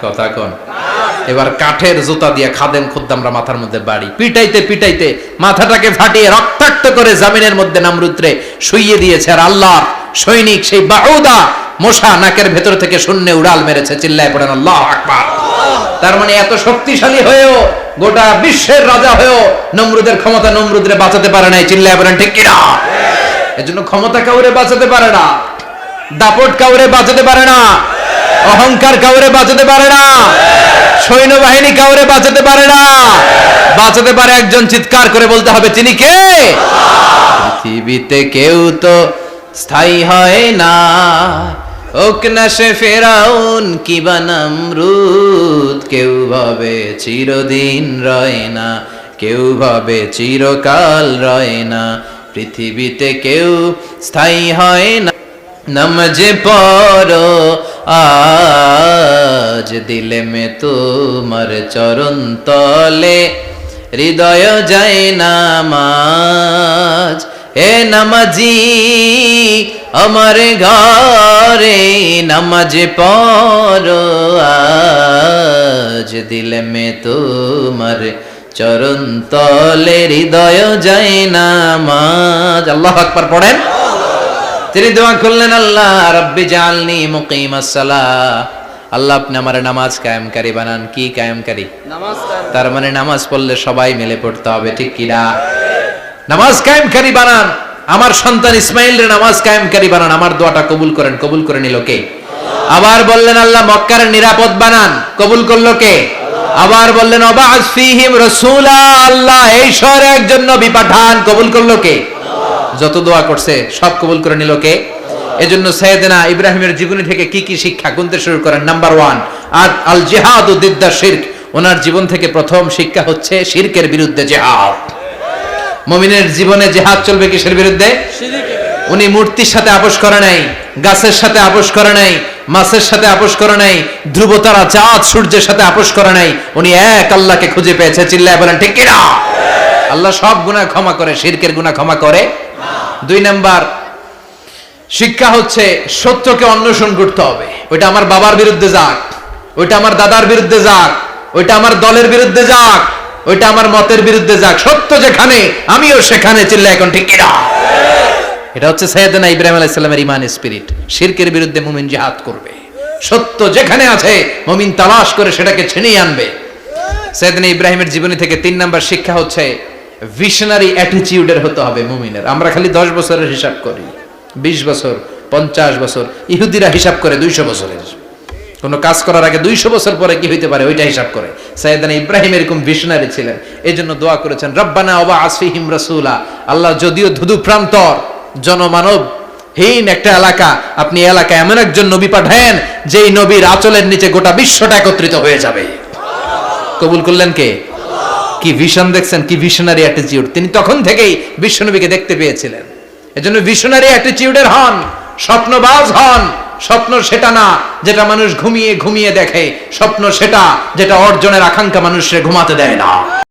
কথা কোন। এবার কাঠের জুতা দিয়া খাদেম খুদ্দামরা মাথার মধ্যে বাড়ি। পিটাইতে পিটাইতে মাথাটাকে ফাটিয়ে রক্তাক্ত করে জামিনের মধ্যে নামরুদ্রে শুইয়ে দিয়েছে। আর আল্লাহ সৈনিক সেই বাউদা মশা নাকের ভেতর থেকে শূন্যে উড়াল মেরেছে। চিল্লায় পড়েন আল্লাহু আকবার। তার মানে এত শক্তিশালী হয়েও, গোটা বিশ্বের রাজা হয়েও নমরুদের ক্ষমতা নমরুদরে বাঁচাতে পারে নাই। চিল্লায় পড়েন ঠিক কিনা? এজন্য ক্ষমতা কাউরে বাঁচাতে পারে না, দাপট কাউরে বাঁচাতে পারে না, অহংকার কাউরে বাঁচাতে পারে না, সৈন্যবাহিনী কাউরে বাঁচাতে পারে না। বাঁচাতে পারে একজন। চিৎকার করে বলতে হবে তিনি কে? পৃথিবীতে কেউ তো স্থায়ী হয় না, হোক না সে ফেরাউন কিবা নমরুদ। কেউ ভাবে চিরদিন রয় না, কেউ ভাবে চিরকাল রয় না। পৃথিবীতে কেউ স্থায়ী হয় না। নামাজে পড়ো আজ দিলে মে তোমার চরণ তলে, হৃদয় যায় নামাজ। হে নামাজি আমার ঘরে নামাজে পড়ো আজ দিলে মে তোমার চরণ তলে, হৃদয় যায় নামাজ। আল্লাহু আকবার পড়েন। তিনি দোয়া করলেন আল্লাহ রাব্বি জাআলনি মুকিমাস সালাহ। আল্লাহ আপনি আমার নামাজ কায়েমকারী বানান। কি কায়েমকারী? নামাজ। তার মানে নামাজ পড়লে সবাই মিলে পড়তে হবে, ঠিক কি না? নামাজ কায়েমকারী বানান। আমার সন্তান ইসমাইলের নামাজ কায়েমকারী বানান। আমার দোয়াটা কবুল করেন। কবুল করে নিল কে? আবার বললেন আল্লাহ মক্কার নিরাপদ বানান। কবুল করলো কে? আবার বললেন ওয়াবা'আস ফীহিম রাসূলা। আল্লাহ এই শহরে একজন নবী পাঠান। কবুল করলো কে? যত দোয়া করছে সব কবুল করে নিল কে? এজন্য সাইয়েদনা ইব্রাহিমের জীবনী থেকে কি কি শিক্ষা গুনতে শুরু করেন। নাম্বার 1, আল জিহাদু দিদ্দা শিরক। ওনার জীবন থেকে প্রথম শিক্ষা হচ্ছে শিরকের বিরুদ্ধে জিহাদ। মুমিনের জীবনে জিহাদ চলবে কিসের বিরুদ্ধে? শিরকের। উনি মূর্তির সাথে আপোষ করে নাই, গাছের সাথে আপোষ করে নাই, মাছের সাথে আপোষ করে নাই, ধ্রুবতারা চাঁদ সূর্যের সাথে আপোষ করে নাই। উনি এক আল্লাহকে খুঁজে পেয়েছে। চিল্লায় বলেন ঠিক কিনা? আল্লাহ সব গুনাহ ক্ষমা করে, শিরকের গুনাহ ক্ষমা করে না। 2 নাম্বার শিক্ষা হচ্ছে সত্যকে অন্বেষণ করতে হবে। ওইটা আমার বাবার বিরুদ্ধে যাক, ওইটা আমার দাদার বিরুদ্ধে যাক, ওইটা আমার দলের বিরুদ্ধে যাক, ওইটা আমার মতের বিরুদ্ধে যাক, সত্য যেখানে আমিও সেখানে। চিল্লায় এখন ঠিক কিনা? এটা হচ্ছে সাইয়েদনা ইব্রাহিম আলাইহিস সালামের ঈমানের স্পিরিট। শিরকের বিরুদ্ধে মুমিন জিহাদ করবে। সত্য যেখানে আছে মুমিন তালাশ করে সেটাকে ছিনিয়ে আনবে। সাইয়েদনা ইব্রাহিমের জীবনী থেকে 3 নাম্বার শিক্ষা হচ্ছে ভিশনারি অ্যাটিটিউডের হতে হবে মুমিনের। আমরা খালি 10 বছরের হিসাব করি, 20 বছর, 50 বছর। ইহুদিরা হিসাব করে 200 বছরের। কোনো কাজ করার আগে 200 বছর পরে কি হইতে পারে ওইটা হিসাব করে। সাইয়েদনা ইব্রাহিম এরকম ভিশনারি ছিলেন। এজন্য দোয়া করেছেন রব্বানা ওয়াবা'আস ফীহিম রাসূলা। আল্লাহ যদিও ধুধু প্রান্তর জনমানব হীন একটা এলাকা, আপনি এলাকায় এমন একজন নবী পাঠায়েন যেই নবীর আঁচলের নিচে গোটা বিশ্বটা একত্রিত হয়ে যাবে। কবুল করলেন কে? কি ভিশন দেখছেন, কি ভিশনারি অ্যাটিটিউড। তিনি তখন থেকেই বিশ্বনবীকে দেখতে পেয়েছিলেন। এজন্য ভিশনারি অ্যাটিটিউডের হন, স্বপ্নবাজ হন। স্বপ্ন সেটা না যেটা মানুষ ঘুমিয়ে ঘুমিয়ে দেখে, স্বপ্ন সেটা যেটা অর্জনের আকাঙ্ক্ষা মানুষকে ঘুমাতে দেয় না।